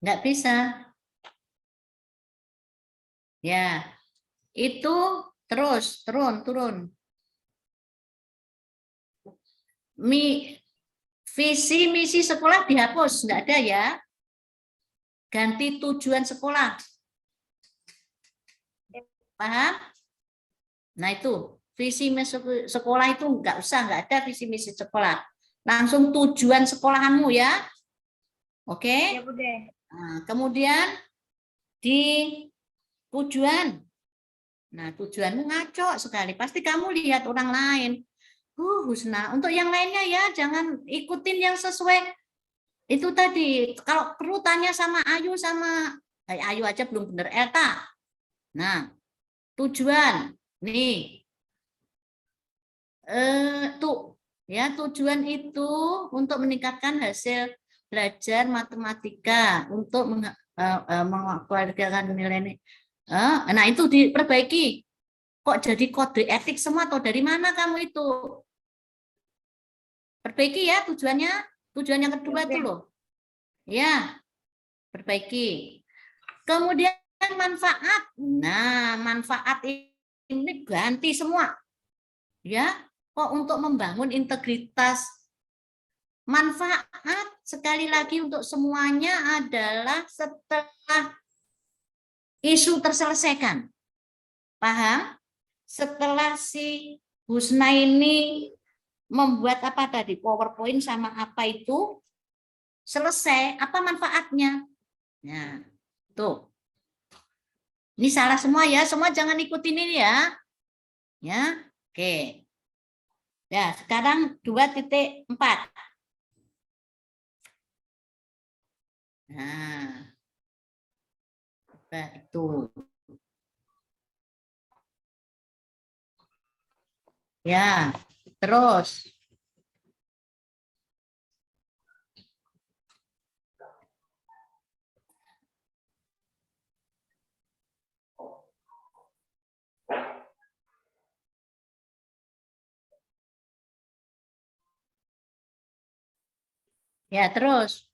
Nggak bisa. Ya, itu terus turun. Visi misi sekolah dihapus, nggak ada ya. Ganti tujuan sekolah. Paham? Nah itu visi misi sekolah itu nggak ada visi misi sekolah. Langsung tujuan sekolahanmu ya. Oke? Ya, Bude. Nah, kemudian di tujuan. Nah, tujuanmu ngaco sekali. Pasti kamu lihat orang lain. Husna, untuk yang lainnya ya jangan ikutin yang sesuai itu tadi. Kalau perlu tanya sama Ayu Ayu aja belum bener Eta. Nah, tujuan nih. Tuh ya, tujuan itu untuk meningkatkan hasil belajar matematika untuk mengualifikasikan nilai ini. Nah, itu diperbaiki. Kok jadi kode etik semua atau dari mana kamu itu? Perbaiki ya tujuannya. Tujuan yang kedua itu loh. Ya, perbaiki. Kemudian manfaat. Nah, manfaat ini ganti semua. Ya, kok untuk membangun integritas. Manfaat sekali lagi untuk semuanya adalah setelah isu terselesaikan. Paham? Setelah si Husna ini membuat apa tadi, PowerPoint sama apa itu, selesai, apa manfaatnya? Nah, tuh. Ini salah semua ya, semua jangan ikutin ini ya. Ya, oke. Ya, sekarang 2.4. Nah, itu. Ya, terus. Ya, terus.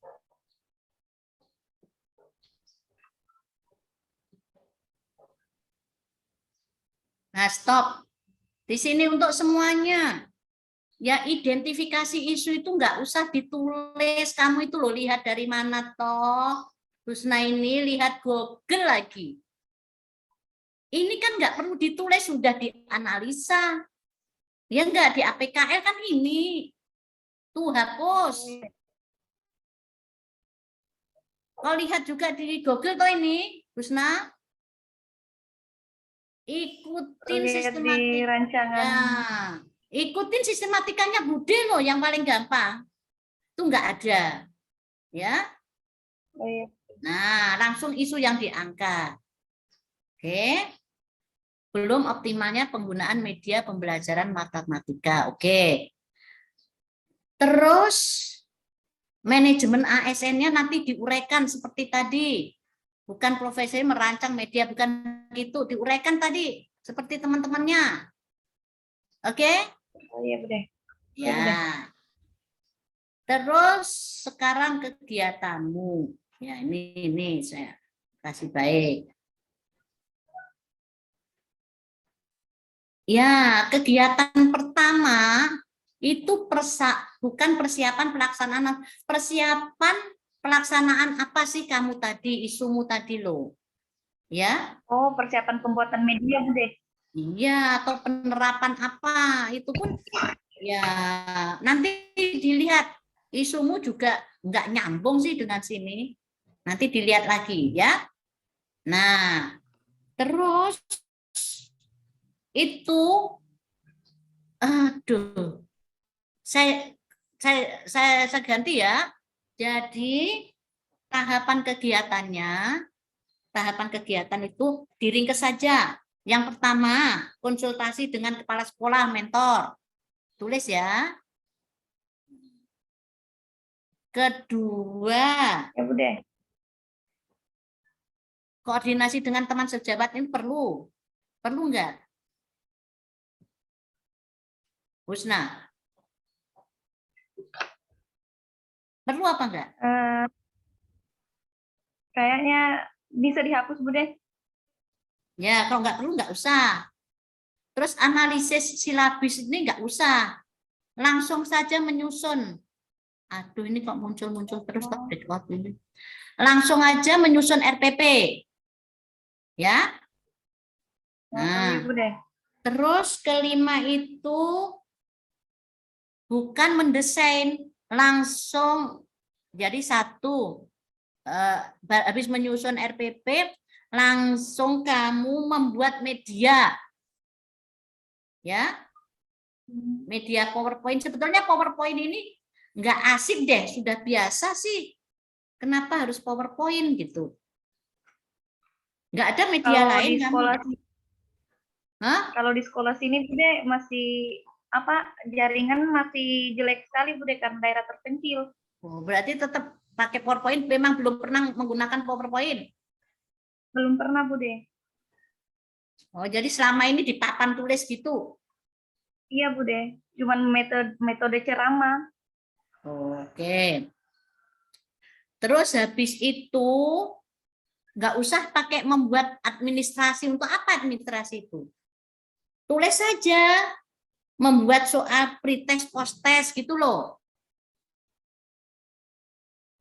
Nah, stop. Di sini untuk semuanya. Ya, identifikasi isu itu nggak usah ditulis. Kamu itu loh lihat dari mana toh. Husna ini lihat Google lagi. Ini kan nggak perlu ditulis, sudah dianalisa. Ya nggak, di APKL kan ini. Tuh, hapus. Kau lihat juga di Google toh ini. Husna? Ikutin Lihat di sistematika. rancangan. Ya, ikutin sistematikanya Bude loh yang paling gampang. Itu enggak ada. Ya. Oh, iya. Nah, langsung isu yang diangkat. Oke. Belum optimalnya penggunaan media pembelajaran matematika. Oke. Terus manajemen ASN-nya nanti diuraikan seperti tadi. Bukan profesi merancang media, bukan itu. Diuraikan tadi seperti teman-temannya. Oke? Oh iya, Bude. Ya. Terus sekarang kegiatanmu. Ya, ini saya kasih baik. Ya, kegiatan pertama itu bukan persiapan pelaksanaan apa sih kamu tadi, isumu tadi loh. Ya. Oh, persiapan pembuatan media, Bude. Iya, atau penerapan apa, itu pun ya nanti dilihat isumu juga nggak nyambung sih dengan sini. Nanti dilihat lagi ya. Nah, terus itu aduh. Saya ganti ya. Jadi tahapan kegiatan itu diringkes saja. Yang pertama, konsultasi dengan kepala sekolah, mentor. Tulis ya. Kedua, Ya, Bude. koordinasi dengan teman sejabat ini perlu. Perlu enggak? Husna. Perlu apa enggak? Kayaknya bisa dihapus, Bude. Ya, kalau enggak perlu enggak usah. Terus analisis silabus ini enggak usah. Langsung saja menyusun. Aduh, ini kok muncul-muncul terus kok record ini. Langsung aja menyusun RPP. Ya. Nah, Bude. terus kelima itu bukan mendesain, langsung jadi satu. Habis menyusun RPP, langsung kamu membuat media. Ya. Media PowerPoint. Sebetulnya PowerPoint ini nggak asik deh, sudah biasa sih. Kenapa harus PowerPoint gitu? Nggak ada media Kalau lain di kan? sekolah, Hah? kalau di sekolah sini, Bude, masih jaringan masih jelek sekali, Bude, karena daerah terpencil. Oh, berarti tetap pakai PowerPoint, memang belum pernah menggunakan PowerPoint? Belum pernah, Bude. Oh, jadi selama ini di papan tulis gitu? Iya, Bude. Cuman metode ceramah. Oke. Terus habis itu nggak usah pakai membuat administrasi. Untuk apa administrasi itu? Tulis saja, membuat soal pretest, post-test gitu loh.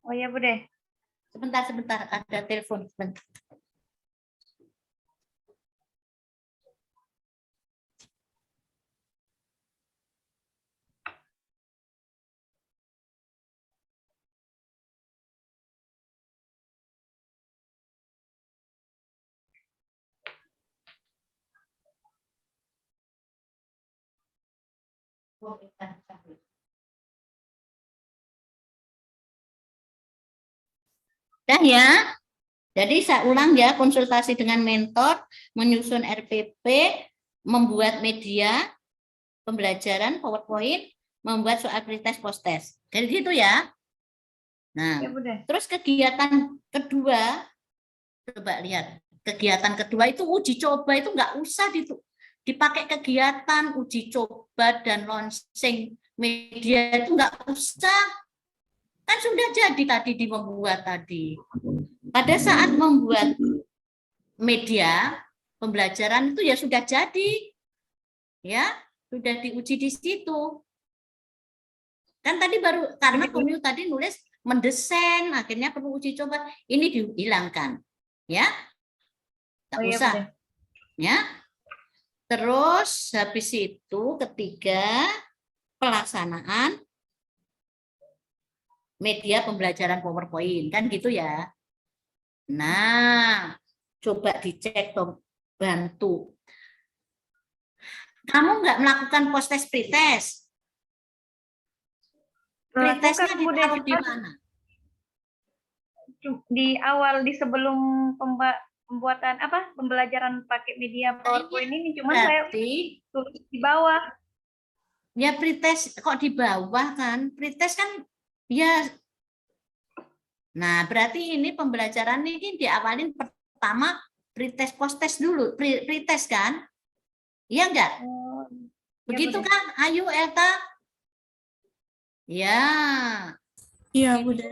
Oh iya, Bude. Sebentar, ada telepon. Sebentar. Dah ya. Jadi saya ulang ya, konsultasi dengan mentor, menyusun RPP, membuat media pembelajaran PowerPoint, membuat soal pretest, post-test. Kayak gitu ya. Nah, Ya, Bude. terus kegiatan kedua, coba lihat. Kegiatan kedua itu uji coba, itu nggak usah dipakai kegiatan uji coba dan launching media, itu nggak usah. Kan sudah jadi tadi membuat tadi. Pada saat membuat media pembelajaran itu ya sudah jadi. Ya, sudah diuji di situ. Kan tadi baru, karena kamu tadi nulis mendesain, akhirnya perlu uji coba. Ini dihilangkan. Ya. Tak Oh iya, usah. Bude. Ya. Terus habis itu ketiga, pelaksanaan media pembelajaran PowerPoint. Kan gitu ya. Nah, Coba dicek toh, bantu. Kamu nggak melakukan post-test pretest? Pretestnya Melakukan, Bude, ditaruh di cuma mana? di awal di sebelum pembuatan apa pembelajaran pakai media PowerPoint ini cuma saya Berarti tulis di bawah. ya pretest kok di bawah kan? Pretest kan ya. Nah, berarti ini pembelajaran ini diawalin pertama pretest post-test dulu, pretest kan? Iya enggak? Oh, Begitu Bude. kan? Ayo Elta. Ya. Iya, Gitu. Bude.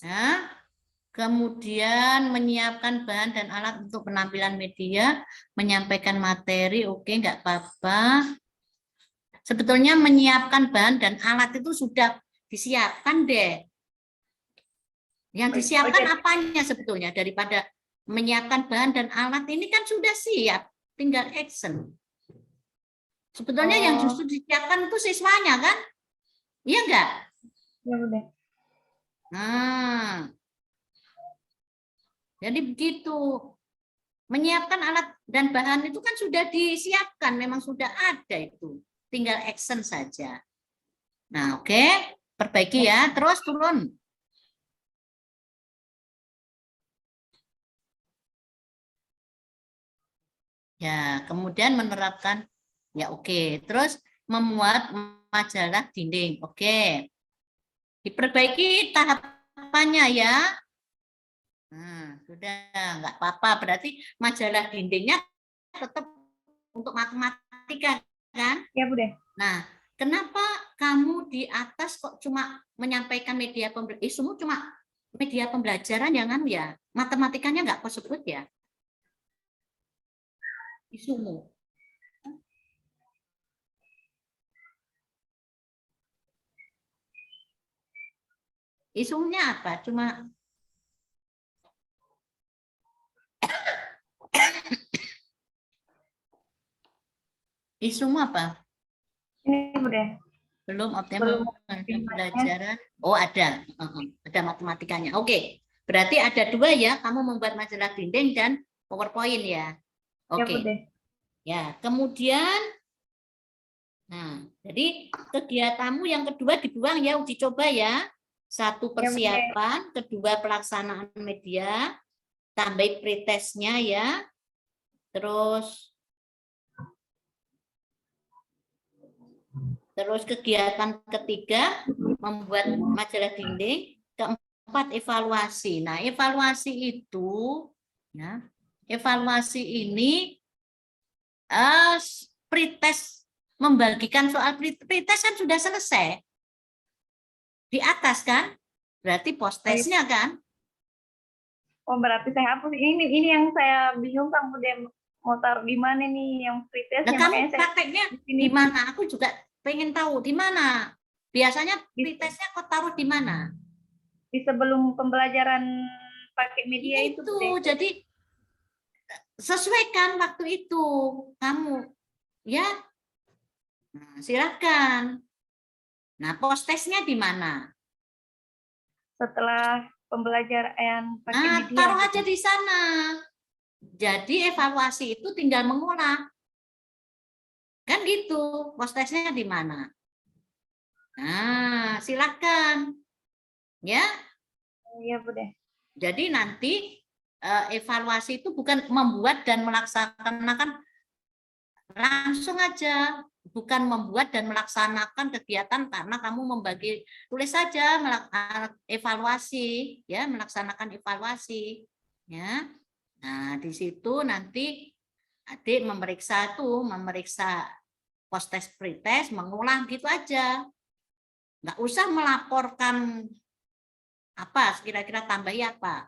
Nah, kemudian menyiapkan bahan dan alat untuk penampilan media, menyampaikan materi, oke, nggak apa-apa. Sebetulnya menyiapkan bahan dan alat itu sudah disiapkan deh. Yang disiapkan apanya sebetulnya daripada menyiapkan bahan dan alat ini kan sudah siap, tinggal action. Sebetulnya yang justru disiapkan itu siswanya kan? Iya enggak? Ya, Bude. Nah, jadi begitu. Menyiapkan alat dan bahan itu kan sudah disiapkan, memang sudah ada itu. Tinggal action saja. Nah, oke. Perbaiki ya, terus turun. Ya, kemudian menerapkan, ya oke. Terus membuat majalah dinding, oke. Diperbaiki tahapannya ya. Nah, sudah nggak apa-apa. Berarti majalah dindingnya tetap untuk matematika kan? Ya, Bude. Nah, kenapa kamu di atas kok cuma menyampaikan media pembelajaran? Isumu cuma media pembelajaran jangan ya? Matematikanya nggak kau sebut ya? Isumu. Isunya apa? Cuma isumu apa? Ini, Bude. Belum Belum. optimal pembelajaran. Oh, ada. Ada matematikanya. Oke. Berarti ada dua ya, kamu membuat majalah dinding dan PowerPoint ya. Ya, Oke. Bude. Ya, kemudian nah, jadi kegiatanmu yang kedua dibuang ya, uji coba ya. Satu persiapan, kedua pelaksanaan media, tambah pretestnya ya. Terus kegiatan ketiga membuat majalah dinding, keempat evaluasi. Nah, evaluasi itu ya, evaluasi ini pretest membagikan soal pretest kan sudah selesai. Di atas kan? Berarti post-testnya kan? Oh, berarti saya hapus. Ini yang saya bingung, Kang Bude, mau taruh di mana nih yang pretestnya. Nah, kamu Makanya saya prakteknya di mana? Aku juga pengen tahu di mana. Biasanya pretestnya kau taruh di mana? di sebelum pembelajaran pakai media itu, Bude. Jadi sesuaikan waktu itu kamu ya. Nah, silakan. Nah, post-testnya di mana? Setelah pembelajaran pakai media. Taruh aja di sana. Jadi evaluasi itu tinggal mengulang. Kan gitu. Post-testnya di mana? Nah, silakan. Ya. Iya, Bude. Jadi nanti evaluasi itu bukan membuat dan melaksanakan langsung aja, bukan membuat dan melaksanakan kegiatan karena kamu membagi, tulis saja evaluasi ya, melaksanakan evaluasi ya. Nah, di situ nanti adik memeriksa post-test pretest, mengulang gitu aja. Nggak usah melaporkan apa, kira-kira tambahi apa.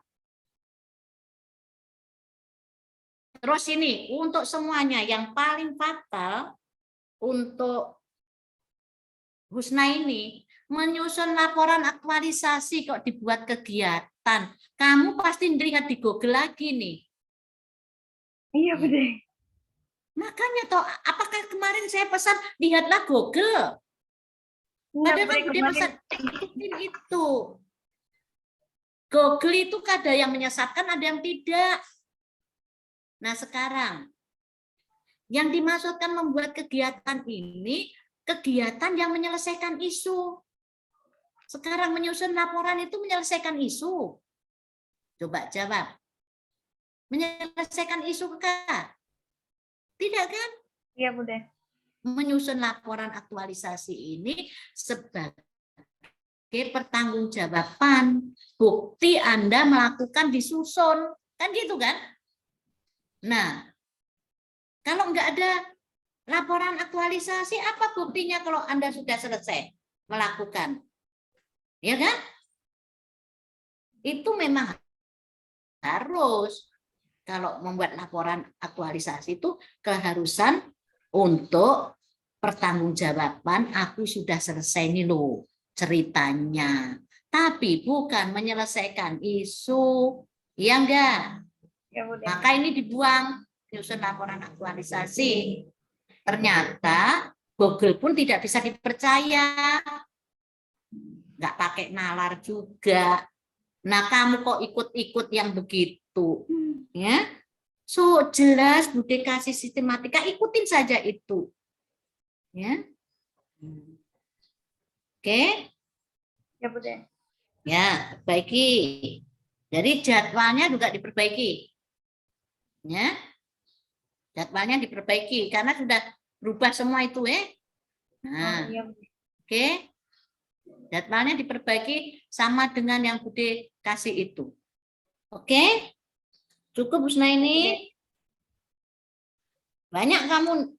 Terus ini, untuk semuanya yang paling fatal untuk Husna ini, menyusun laporan aktualisasi kok dibuat kegiatan. Kamu pasti lihat di Google lagi nih. Iya, Bude. Makanya toh, apakah kemarin saya pesan lihatlah Google? Padahal kan dia pesan ikutin itu. Google itu ada yang menyesatkan, ada yang tidak. Nah sekarang, yang dimaksudkan membuat kegiatan ini, kegiatan yang menyelesaikan isu. Sekarang menyusun laporan itu menyelesaikan isu. Coba jawab. Menyelesaikan isu kah? Tidak kan? Iya, Bude. Menyusun laporan aktualisasi ini sebagai pertanggungjawaban bukti Anda melakukan disusun. Kan gitu kan? Nah, kalau nggak ada laporan aktualisasi, apa buktinya kalau Anda sudah selesai melakukan? Ya kan? Itu memang harus. Kalau membuat laporan aktualisasi itu keharusan untuk pertanggungjawaban, aku sudah selesai nih loh ceritanya. Tapi bukan menyelesaikan isu. Ya enggak? Ya, Bude. Maka ini dibuang, nyusun laporan aktualisasi. Ternyata Google pun tidak bisa dipercaya. Nggak pakai nalar juga. Nah, kamu kok ikut-ikut yang begitu? Ya, so jelas Bude kasih sistematika, ikutin saja itu. Ya, oke. Ya, Bude. Ya, perbaiki. Jadi jadwalnya juga diperbaiki. Ya, jadwalnya diperbaiki karena sudah berubah semua itu ya. Nah, Oh, iya, Bude. oke. Jadwalnya diperbaiki sama dengan yang Bude kasih itu. Oke? Cukup Husna ini? Banyak kamu.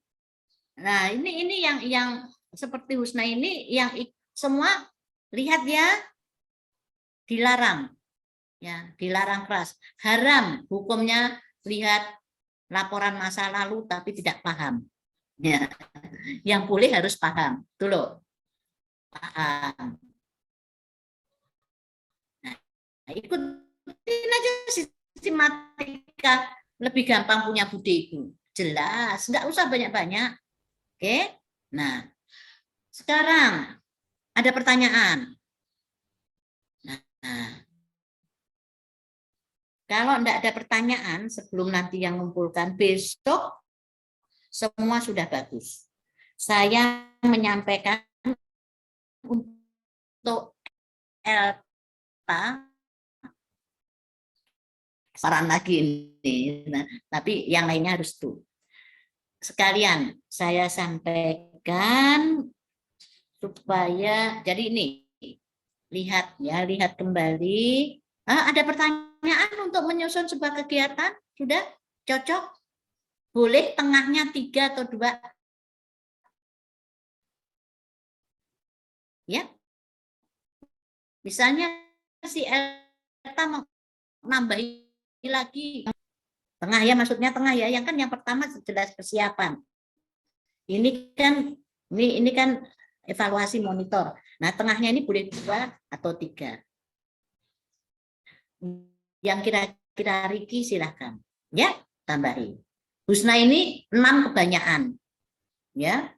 Nah, ini yang seperti Husna ini yang semua lihat ya, dilarang. Ya, dilarang keras. Haram hukumnya lihat laporan masa lalu tapi tidak paham. Ya. Yang boleh harus paham. Itu loh. Paham. Nah, ikutin aja sistematika, lebih gampang punya Bude itu. Jelas, nggak usah banyak-banyak. Oke. Nah, sekarang ada pertanyaan. Nah, kalau enggak ada pertanyaan sebelum nanti yang mengumpulkan besok, semua sudah bagus. Saya menyampaikan untuk ELTA saran lagi ini. Nah, tapi yang lainnya harus tuh. Sekalian saya sampaikan supaya jadi ini lihat ya, lihat kembali. Ada pertanyaan untuk menyusun sebuah kegiatan? Sudah cocok? Boleh tengahnya 3 atau 2? Ya. Misalnya si Elta mau nambahi lagi. Tengah ya, maksudnya tengah ya. Yang kan yang pertama jelas persiapan. Ini kan evaluasi monitor. Nah, tengahnya ini boleh 2 atau 3. Yang kira-kira Riki silahkan. Ya, tambahi. Husna ini 6 kebanyakan. Ya.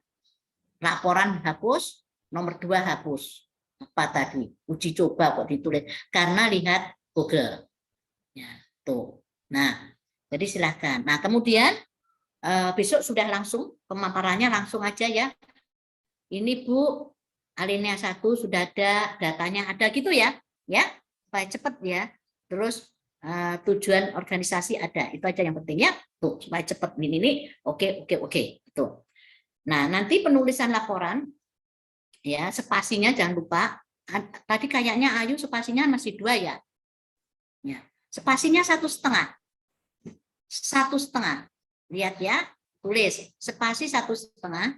Laporan hapus, nomor 2 hapus. Apa tadi? Uji coba kok ditulis. Karena lihat Google. Ya, tuh. Nah, jadi silahkan. Nah, kemudian besok sudah langsung pemaparannya langsung aja ya. Ini Bu, alinea 1 sudah ada, datanya ada gitu ya. Ya, supaya cepat ya. Terus tujuan organisasi ada. Itu aja yang penting ya. Tuh, supaya cepat ini. Oke. Tuh. Nah, nanti penulisan laporan ya, spasinya jangan lupa. Tadi kayaknya Ayu spasinya masih 2 ya. Ya. Spasinya 1,5. 1,5. Lihat ya, tulis spasi 1,5.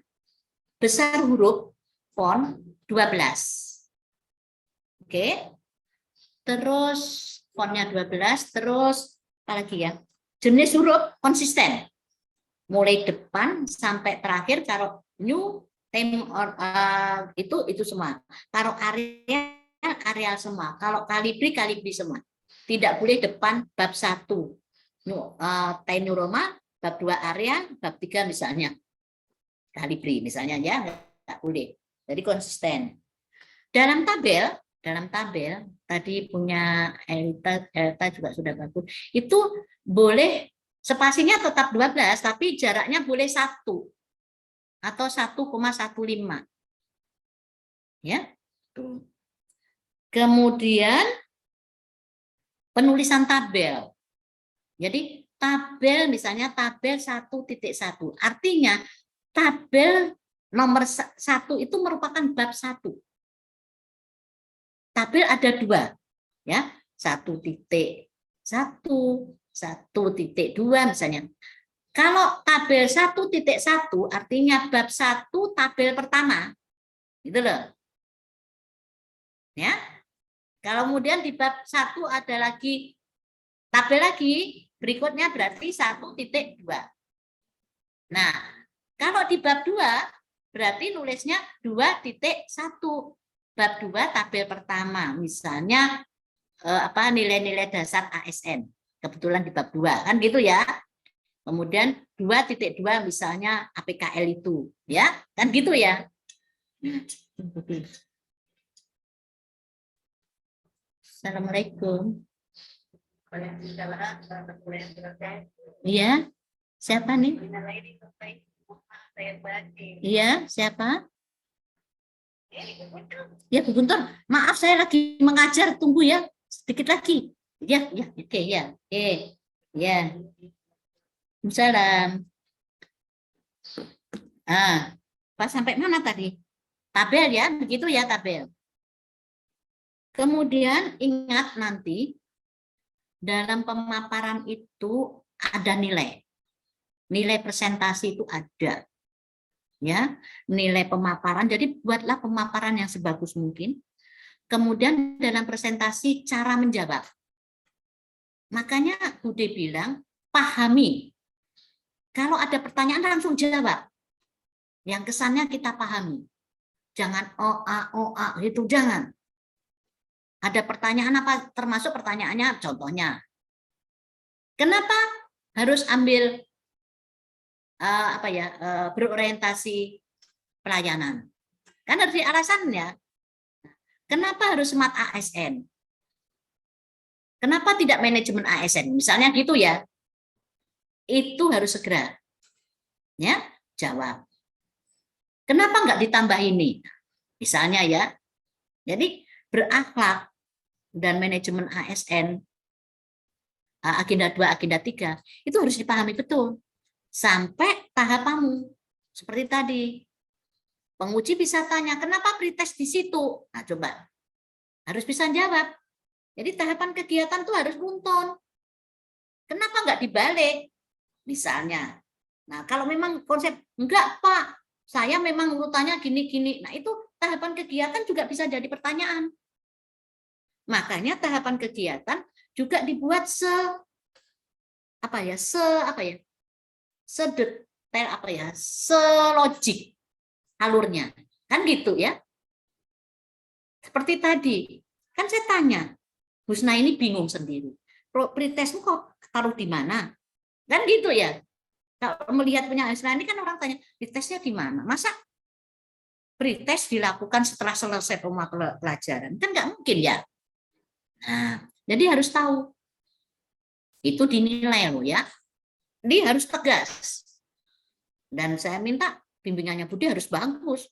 Besar huruf font 12. Oke. Terus fontnya 12, terus apa lagi ya? Jenis huruf konsisten. Mulai depan sampai terakhir, kalau new time itu semua. Kalau areal semua. Kalau kalibri semua. Tidak boleh depan bab 1 Tainu Roma, bab 2 area, bab 3 misalnya kalibri misalnya ya, nggak boleh. Jadi konsisten. Dalam tabel dalam tabel, tadi punya Elta juga sudah bagus, itu boleh spasinya tetap 12, tapi jaraknya boleh 1 atau 1,15. Ya. Kemudian penulisan tabel. Jadi tabel misalnya tabel 1.1, artinya tabel nomor 1 itu merupakan bab 1. Tabel ada 2, ya, 1.1, 1.2 misalnya. Kalau tabel 1.1 artinya bab 1 tabel pertama, gitu loh. Ya. Kalau kemudian di bab 1 ada lagi tabel lagi, berikutnya berarti 1.2. Nah, kalau di bab 2 berarti nulisnya 2.1. Bab 2 tabel pertama, misalnya nilai-nilai dasar ASN. Kebetulan di bab 2 kan gitu ya. Kemudian 2.2 misalnya APKL itu, ya. Kan gitu ya. Assalamualaikum. Iya. Siapa nih? Iya, siapa? Ya, Bu Guntur. Maaf, saya lagi mengajar. Tunggu ya, sedikit lagi. Ya, ya, oke, ya. Oke, ya. Salam. Pas sampai mana tadi? Tabel ya, begitu ya tabel. Kemudian ingat nanti dalam pemaparan itu ada nilai. Nilai presentasi itu ada. Ya, nilai pemaparan. Jadi buatlah pemaparan yang sebagus mungkin. Kemudian dalam presentasi cara menjawab. Makanya Bude bilang pahami. Kalau ada pertanyaan langsung jawab. Yang kesannya kita pahami. Jangan OA itu jangan. Ada pertanyaan apa? Termasuk pertanyaannya contohnya. Kenapa harus ambil berorientasi pelayanan? Kan harus alasannya. Kenapa harus smart ASN? Kenapa tidak manajemen ASN? Misalnya gitu ya. Itu harus segera. Ya, jawab. Kenapa enggak ditambah ini? Misalnya ya. Jadi berakhlak dan manajemen ASN agenda 2, agenda 3 itu harus dipahami betul. Sampai tahapanmu. Seperti tadi. Penguji bisa tanya, kenapa pretest di situ? Nah, coba. Harus bisa jawab. Jadi tahapan kegiatan tuh harus runtun. Kenapa enggak dibalik? Misalnya. Nah, kalau memang konsep, enggak Pak, saya memang urutannya gini-gini. Nah, itu tahapan kegiatan juga bisa jadi pertanyaan. Makanya tahapan kegiatan juga dibuat sedetail selogik alurnya. Kan gitu ya. Seperti tadi, kan saya tanya, Husna ini bingung sendiri. Pretestmu kok taruh di mana? Kan gitu ya. Kalau melihat punya Husna ini kan orang tanya, pretestnya di mana? Masa pretest dilakukan setelah selesai pelajaran? Kan nggak mungkin ya. Nah, jadi harus tahu. Itu dinilai loh ya. Dia harus tegas. Dan saya minta bimbingannya Budi harus bagus.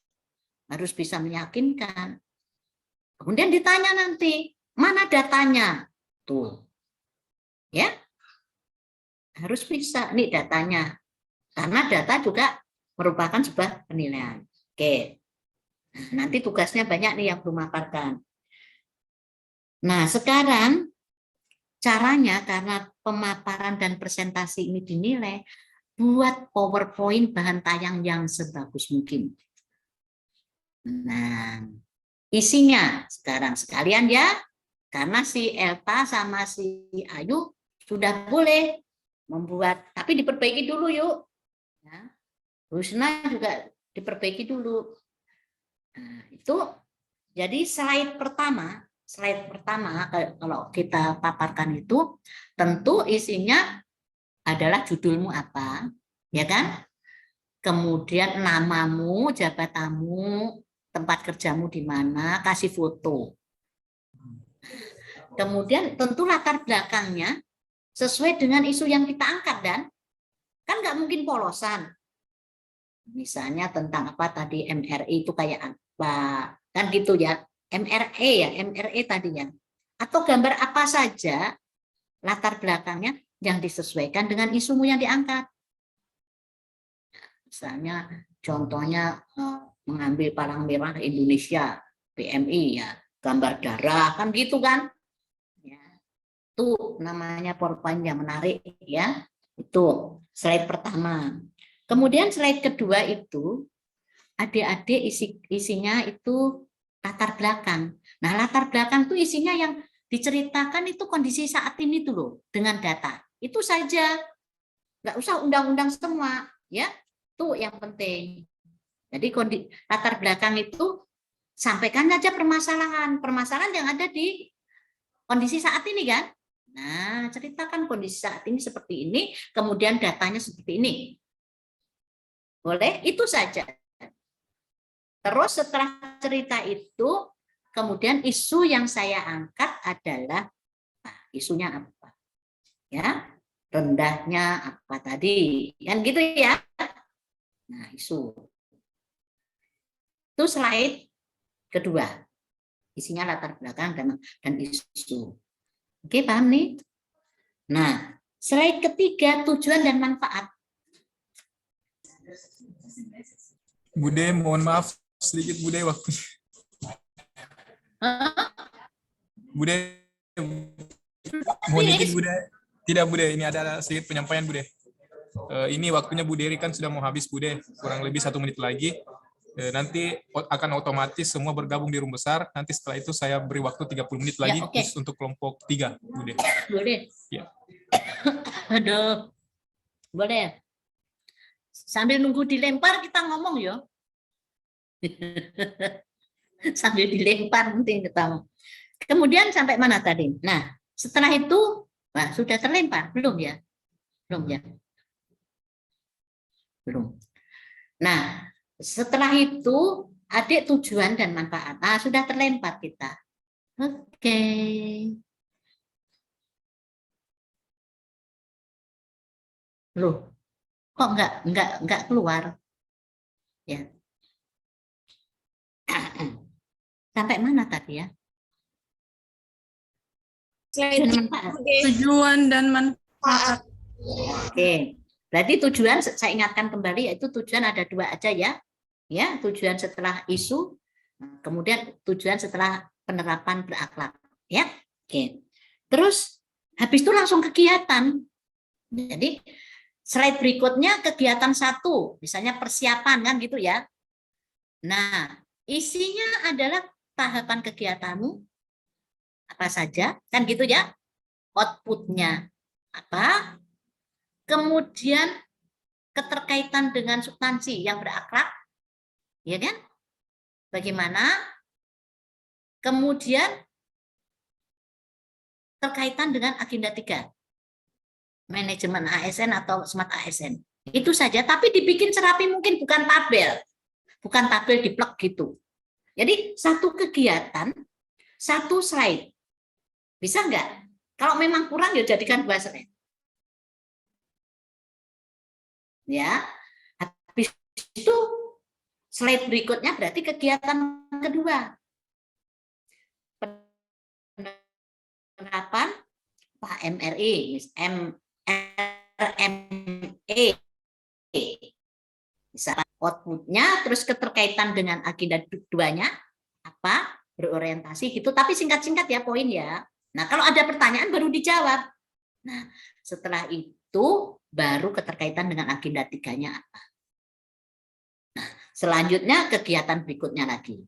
Harus bisa meyakinkan. Kemudian ditanya nanti, mana datanya? Tuh. Ya. Harus bisa nih datanya. Karena data juga merupakan sebuah penilaian. Oke. Nanti tugasnya banyak nih yang belum maparkan. Nah, sekarang caranya karena pemaparan dan presentasi ini dinilai, buat PowerPoint bahan tayang yang sebagus mungkin. Nah, isinya sekarang sekalian ya, karena si Elta sama si Ayu sudah boleh membuat, tapi diperbaiki dulu yuk. Ya. Husna juga diperbaiki dulu. Nah, itu jadi slide pertama kalau kita paparkan itu tentu isinya adalah judulmu apa, ya kan? Kemudian namamu, jabatanmu, tempat kerjamu di mana, kasih foto. Kemudian tentu latar belakangnya sesuai dengan isu yang kita angkat, dan kan nggak mungkin polosan. Misalnya tentang apa tadi, MRI itu kayak apa, kan gitu ya. MRE tadinya. Atau gambar apa saja latar belakangnya yang disesuaikan dengan isumu yang diangkat. Misalnya contohnya mengambil palang merah Indonesia, PMI ya, gambar darah kan gitu kan. Ya. Itu namanya PowerPoint yang menarik ya. Itu slide pertama. Kemudian slide kedua itu adik-adik isinya itu latar belakang. Nah, latar belakang itu isinya yang diceritakan itu kondisi saat ini tuh loh, dengan data. Itu saja. Nggak usah undang-undang semua, ya. Itu yang penting. Jadi latar belakang itu sampaikan aja permasalahan yang ada di kondisi saat ini kan. Nah, ceritakan kondisi saat ini seperti ini, kemudian datanya seperti ini. Boleh? Itu saja. Terus setelah cerita itu, kemudian isu yang saya angkat adalah isunya apa? Ya, rendahnya apa tadi? Kan gitu ya. Nah, isu. Itu slide kedua. Isinya latar belakang dan isu. Oke, paham nih? Nah, slide ketiga tujuan dan manfaat. Bude, mohon maaf sedikit Bude waktunya. Bude, mohon izin Bude. Tidak Bude, ini ada sedikit penyampaian Bude. Ini waktunya Bu Dery kan sudah mau habis Bude, kurang lebih 1 menit lagi. Nanti akan otomatis semua bergabung di room besar. Nanti setelah itu saya beri waktu 30 menit lagi Ya, okay. khusus untuk kelompok 3 Bude. Boleh. Ya. Aduh. Boleh. Sambil nunggu dilempar kita ngomong ya. Sambil dilempar mungkin kita ngomong. Kemudian sampai mana tadi? Nah, setelah itu sudah terlempar belum ya? Belum ya? Belum. Nah, setelah itu adik tujuan dan manfaat. Nah, sudah terlempar kita. Oke. Loh, kok enggak keluar? Ya. Sampai mana tadi ya? Tujuan dan manfaat. Oke. Berarti tujuan saya ingatkan kembali, yaitu tujuan ada 2 aja ya. Ya, tujuan setelah isu, kemudian tujuan setelah penerapan berakhlak. Ya. Oke. Terus habis itu langsung kegiatan. Jadi slide berikutnya kegiatan 1, misalnya persiapan kan gitu ya. Nah, isinya adalah tahapan kegiatanmu apa saja, kan gitu ya. Outputnya apa? Kemudian keterkaitan dengan substansi yang berakhlak, ya kan? Bagaimana? Kemudian terkaitan dengan agenda 3. Manajemen ASN atau smart ASN. Itu saja, tapi dibikin serapi mungkin, bukan tabel. Bukan tabel diplek gitu. Jadi satu kegiatan, 1 slide. Bisa enggak? Kalau memang kurang ya jadikan 2 slide. Ya. Habis itu slide berikutnya berarti kegiatan kedua. Penerapan Pak MRI, MRME. Misalnya outputnya, terus keterkaitan dengan agenda 2-nya, apa, berorientasi gitu, tapi singkat-singkat ya poin ya. Nah, kalau ada pertanyaan baru dijawab. Nah, setelah itu baru keterkaitan dengan agenda 3-nya apa. Nah, selanjutnya kegiatan berikutnya lagi.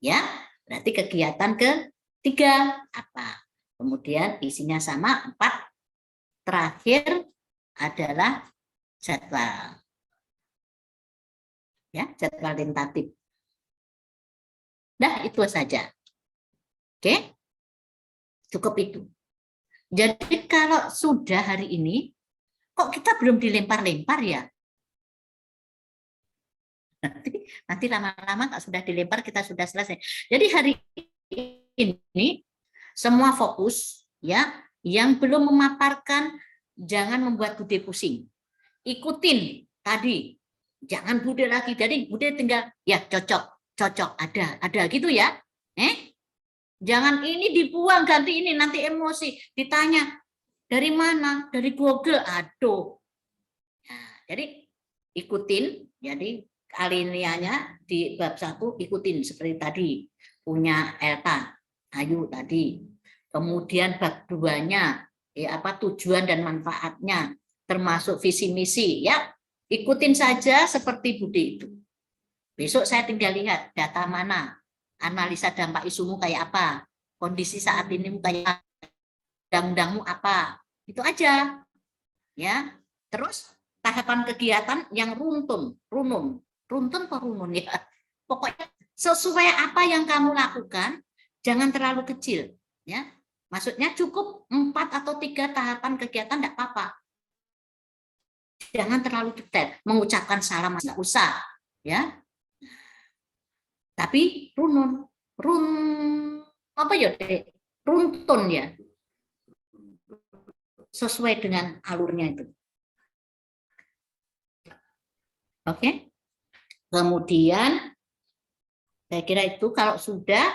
Ya, berarti kegiatan ketiga apa? Kemudian isinya sama 4. Terakhir adalah jadwal. Ya, jadwal tentatif. Nah, itu saja. Oke? Cukup itu. Jadi kalau sudah hari ini, kok kita belum dilempar-lempar ya? Nanti lama-lama kalau sudah dilempar kita sudah selesai. Jadi hari ini Semua fokus ya. Yang belum memaparkan jangan membuat Bude pusing. Ikutin tadi. Jangan Bude lagi. Jadi Bude tinggal ya cocok ada gitu ya. Jangan ini dibuang ganti ini nanti emosi. Ditanya dari mana? Dari Google. Aduh. Nah, jadi ikutin. Jadi alinea di bab 1 ikutin seperti tadi. Punya Elta, Ayu tadi. Kemudian bab 2-nya tujuan dan manfaatnya termasuk visi misi ya. Ikutin saja seperti Bude itu. Besok saya tinggal lihat data mana, analisa dampak isumu kayak apa, kondisi saat ini kayak undang-undangmu apa, itu aja ya. Terus tahapan kegiatan yang runtun ya. Pokoknya sesuai apa yang kamu lakukan, jangan terlalu kecil ya. Maksudnya cukup 4 atau 3 tahapan kegiatan enggak apa-apa. Jangan terlalu detail, mengucapkan salam enggak usah ya. Tapi runtun ya. Sesuai dengan alurnya itu. Oke. Kemudian saya kira itu kalau sudah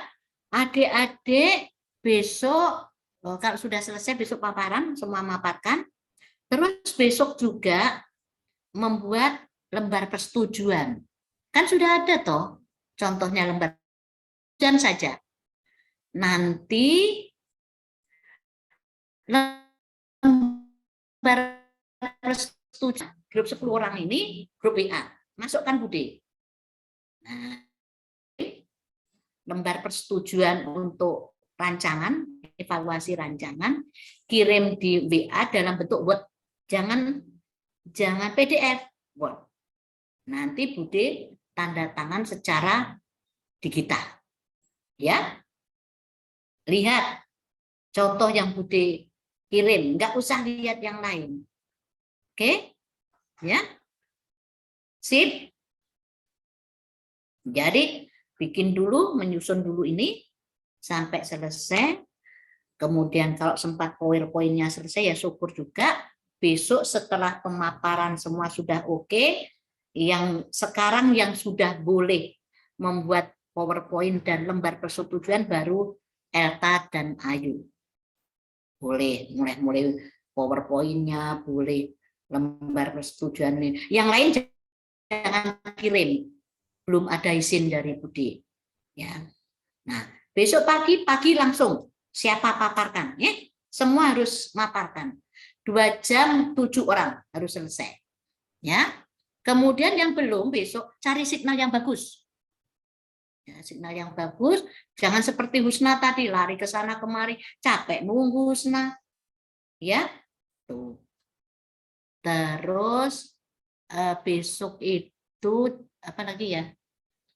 adik-adik besok kalau sudah selesai besok paparan semua maparkan. Terus besok juga membuat lembar persetujuan. Kan sudah ada toh contohnya lembar persetujuan saja. Nanti lembar persetujuan grup 10 orang ini grup WA. Masukkan Bude. Nah, lembar persetujuan untuk rancangan, evaluasi rancangan, kirim di WA dalam bentuk Word. Jangan PDF, Word. Nanti Bude tanda tangan secara digital. Ya. Lihat contoh yang Bude kirim, enggak usah lihat yang lain. Oke? Ya. Sip. Jadi bikin dulu, menyusun dulu ini sampai selesai. Kemudian kalau sempat PowerPoint-nya selesai ya syukur juga. Besok setelah pemaparan semua sudah oke, yang sekarang yang sudah boleh membuat PowerPoint dan lembar persetujuan baru Elta dan Ayu. Boleh mulai PowerPoint-nya, boleh lembar persetujuannya. Yang lain jangan kirim. Belum ada izin dari Bude. Ya. Nah, besok pagi langsung siapa paparkan, ya? Semua harus maparkan. 2 jam 7 orang harus selesai. Ya. Kemudian yang belum besok cari signal yang bagus. Ya, signal yang bagus, jangan seperti Husna tadi lari ke sana kemari, capek nunggu Husna. Ya. Tuh. Terus besok itu apa lagi ya?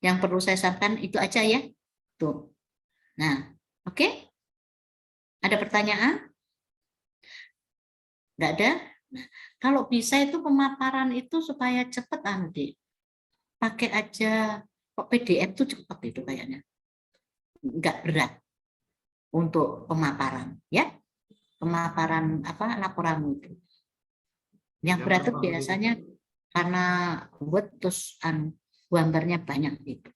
Yang perlu saya sampaikan itu aja ya. Tuh. Nah, oke. Ada pertanyaan? Enggak ada? Nah, kalau bisa itu pemaparan itu supaya cepat Andi. Pakai aja kok PDF itu cepat itu kayaknya. Enggak berat untuk pemaparan, ya. Pemaparan laporanmu itu. Yang berat itu biasanya karena buat terus gambarnya banyak gitu.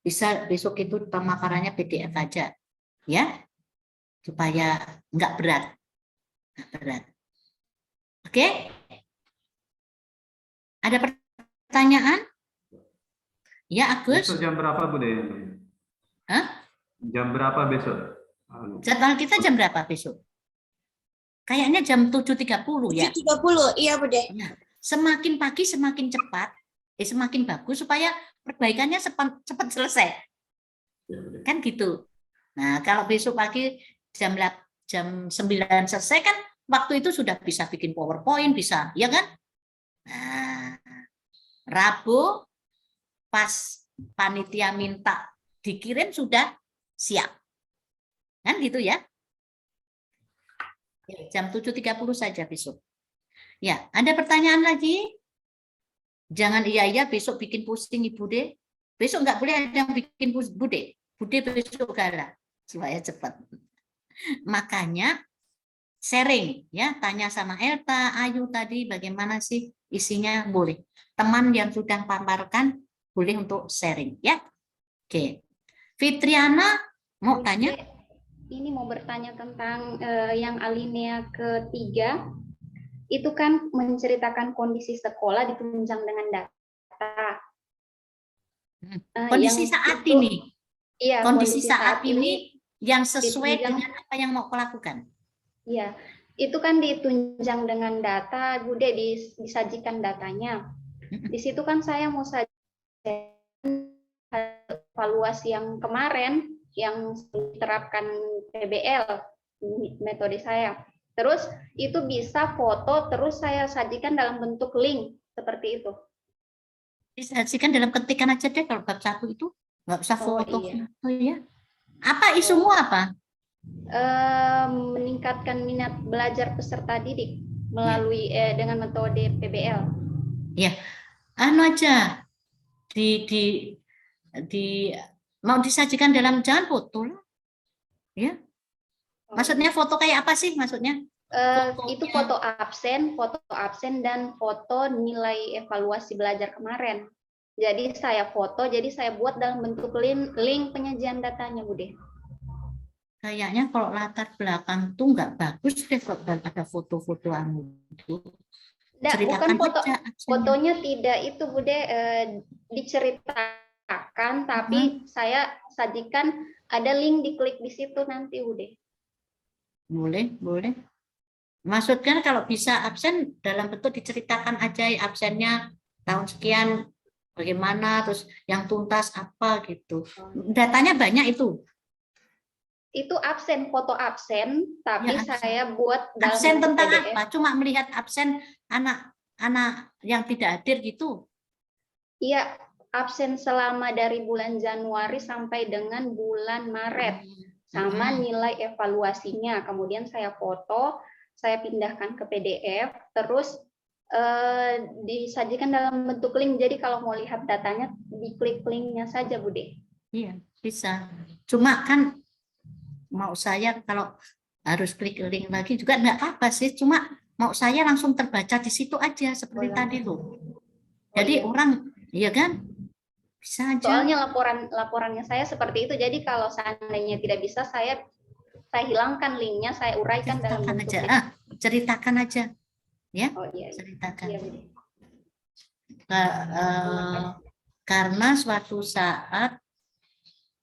Bisa besok itu pemaparannya PDF aja, ya, supaya nggak berat. Oke? Ada pertanyaan? Ya, Agus. Besok jam berapa, Bude? Hah? Jam berapa besok? Jadwal kita jam berapa besok? Kayaknya jam 7.30 ya. 7.30, iya Bude. Nah, semakin pagi semakin cepat, semakin bagus supaya perbaikannya cepat selesai. Kan gitu. Nah, kalau besok pagi jam 9 selesai kan waktu itu sudah bisa bikin PowerPoint, bisa, ya kan? Nah, Rabu pas panitia minta dikirim sudah siap. Kan gitu ya? Jam 7.30 saja besok. Ya, ada pertanyaan lagi? Jangan iya besok bikin pusing Ibu De. Besok nggak boleh ada yang bikin Bude. Bude besok galak. supaya cepat. Makanya sharing ya, tanya sama Elta, Ayu tadi bagaimana sih isinya, boleh. Teman yang sudah paparkan boleh untuk sharing ya. Oke. Fitriana mau tanya? Ini mau bertanya tentang yang alinea ketiga, itu kan menceritakan kondisi sekolah ditunjang dengan data. Kondisi yang saat itu- ini. Iya, Kondisi saat ini yang sesuai ditunjang- dengan apa yang mau kau lakukan. Iya, itu kan ditunjang dengan data, Bude, disajikan datanya. Di situ kan saya mau sajikan evaluasi yang kemarin yang diterapkan PBL metode saya. Terus itu bisa foto, terus saya sajikan dalam bentuk link seperti itu. Disajikan dalam ketikan aja deh kalau bab 1 itu. Nggak usah Oh, foto. iya. Ya. Apa isumu apa? Meningkatkan minat belajar peserta didik melalui dengan metode PBL. Ya, anu aja di mau disajikan dalam jangan foto lah. Ya. Maksudnya foto kayak apa sih maksudnya? Itu foto absen dan foto nilai evaluasi belajar kemarin. Jadi saya foto, jadi saya buat dalam bentuk link penyajian datanya, Bude. Kayaknya kalau latar belakang tuh nggak bagus deh kalau ada foto-foto anu itu. Bukan Ceritakan foto, aja absennya. fotonya tidak itu, Bude, diceritakan, tapi saya sajikan ada link, diklik di situ nanti, Bude. Boleh, boleh. Maksudnya kalau bisa absen dalam bentuk diceritakan aja ya, absennya tahun sekian bagaimana, terus yang tuntas apa gitu. Datanya banyak itu. Itu absen, foto absen, tapi Ya, absen. saya buat dalam Absen bentuk tentang PDF. apa? Cuma melihat absen anak-anak yang tidak hadir gitu. Iya, absen selama dari bulan Januari sampai dengan bulan Maret, sama nilai evaluasinya. Kemudian saya foto, saya pindahkan ke PDF, terus disajikan dalam bentuk link. Jadi kalau mau lihat datanya, diklik linknya saja, Bude. Iya, bisa. Cuma kan mau saya kalau harus klik link lagi juga enggak apa sih, cuma mau saya langsung terbaca di situ aja seperti tadi tuh. Jadi iya. orang, iya kan? Bisa aja. Soalnya laporannya saya seperti itu. Jadi kalau seandainya tidak bisa, saya hilangkan linknya, saya uraikan dalam Ceritakan bentuk aja. link. Ceritakan aja. Ya, Oh iya. ceritakan. Iya, Bude. Karena suatu saat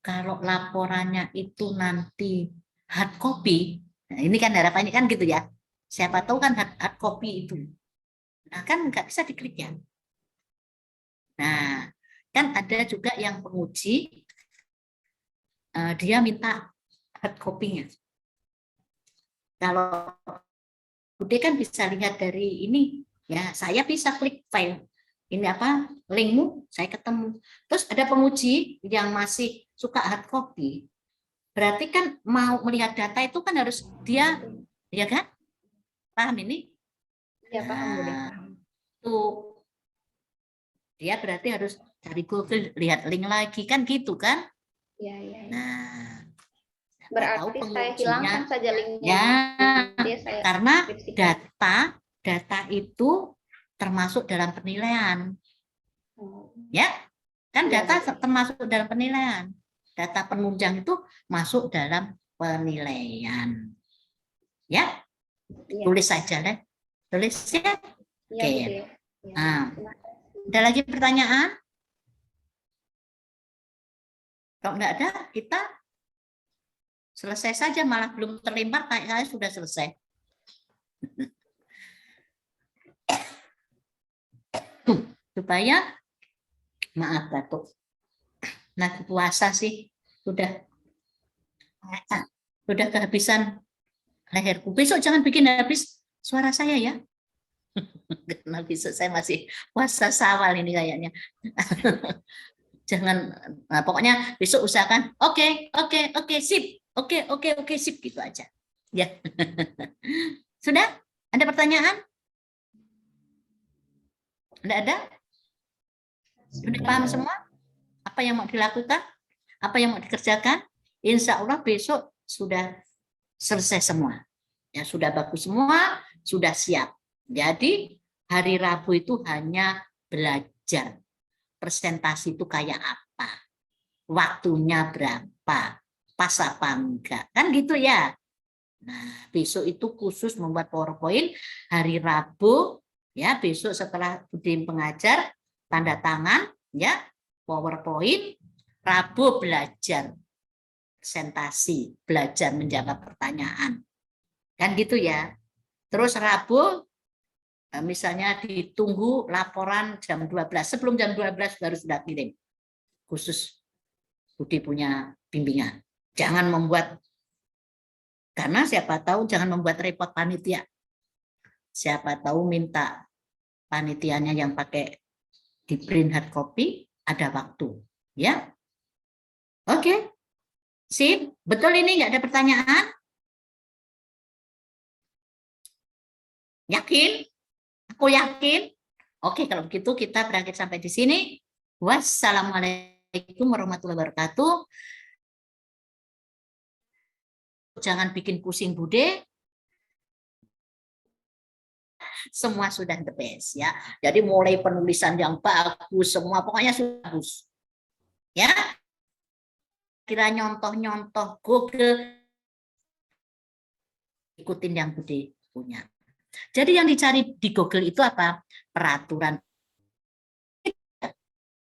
kalau laporannya itu nanti hard copy, nah ini kan harapannya kan gitu ya. Siapa tahu kan hard copy itu. Nah kan nggak bisa diklik ya. Nah kan ada juga yang penguji, dia minta hard copy-nya. Kalau Bude kan bisa lihat dari ini, ya saya bisa klik file. Ini apa, linkmu, saya ketemu. Terus ada penguji yang masih suka hard copy, berarti kan mau melihat data itu kan harus dia, ya kan? Paham ini? Ya, paham, Bude. Tuh, dia berarti harus cari Google, lihat link lagi, kan gitu kan? Iya, iya. Nah, Berarti saya hilangkan saja linknya. Ya, Saya karena deskripsikan. data itu termasuk dalam penilaian. Ya, kan Iya, data betul. termasuk dalam penilaian. Data penunjang itu masuk dalam penilaian. Ya, Iya. tulis saja deh. Tulis ya. Iya, Oke. Bude. Ya, Nah, terima kasih. ada lagi pertanyaan? Kalau enggak ada, kita selesai saja, malah belum terlempar kayak saya sudah selesai. Supaya, maaf batuk. Nah, puasa sih sudah kehabisan leherku. Besok jangan bikin habis suara saya ya. Karena besok saya masih puasa Syawal ini kayaknya. Jangan, nah, pokoknya besok usahakan. Oke, sip. Oke, sip gitu aja. Ya. Sudah? Ada pertanyaan? Tidak ada? Sudah paham semua? Apa yang mau dilakukan? Apa yang mau dikerjakan? Insya Allah besok sudah selesai semua. Ya, sudah bagus semua, sudah siap. Jadi hari Rabu itu hanya belajar. Presentasi itu kayak apa? Waktunya berapa? Pas apa enggak? Kan gitu ya. Nah, besok itu khusus membuat PowerPoint hari Rabu, ya, besok setelah Budin pengajar, tanda tangan, ya, PowerPoint, Rabu belajar presentasi, belajar menjawab pertanyaan. Kan gitu ya. Terus Rabu, misalnya ditunggu laporan jam 12, sebelum jam 12 baru sudah kirim. Khusus Budi punya bimbingan. Jangan membuat, karena siapa tahu jangan membuat repot panitia. Siapa tahu minta panitianya yang pakai di print hard copy, ada waktu. Ya, oke. Sip, betul ini nggak ada pertanyaan? Yakin? Aku yakin. Oke, kalau begitu kita berakhir sampai di sini. Wassalamualaikum warahmatullahi wabarakatuh. Jangan bikin pusing Bude. Semua sudah the best ya. Jadi mulai penulisan yang bagus, semua pokoknya sudah bagus. Ya. Kira nyontoh-nyontoh Google, ikutin yang Bude punya. Jadi yang dicari di Google itu apa? Peraturan.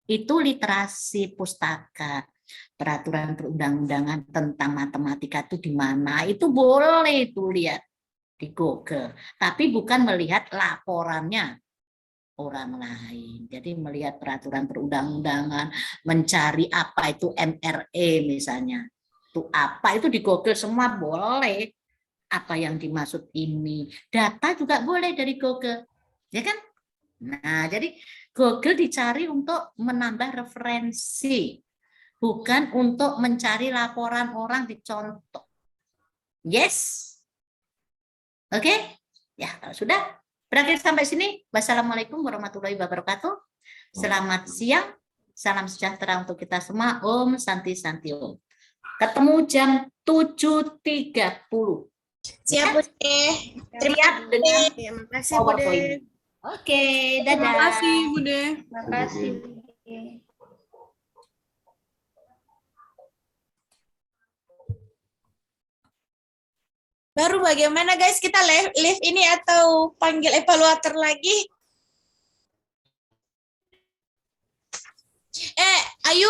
Itu literasi pustaka. Peraturan perundang-undangan tentang matematika itu di mana? Itu boleh itu lihat di Google. Tapi bukan melihat laporannya orang lain. Jadi melihat peraturan perundang-undangan, mencari apa itu MRE misalnya. Itu apa? Itu di Google semua boleh. Apa yang dimaksud ini? Data juga boleh dari Google. Ya kan? Nah, jadi Google dicari untuk menambah referensi. Bukan untuk mencari laporan orang dicontoh. Yes? Oke? Ya, kalau sudah berakhir sampai sini. Wassalamualaikum warahmatullahi wabarakatuh. Selamat siang. Salam sejahtera untuk kita semua. Om Santi Santi Om. Ketemu jam 7.30. Siap, Bude. Terima Siap dengan Terima kasih, Bude. PowerPoint. Oke, dadah. Terima kasih, Bude. Terima kasih. Baru bagaimana guys, kita live ini atau panggil evaluator lagi? Ayo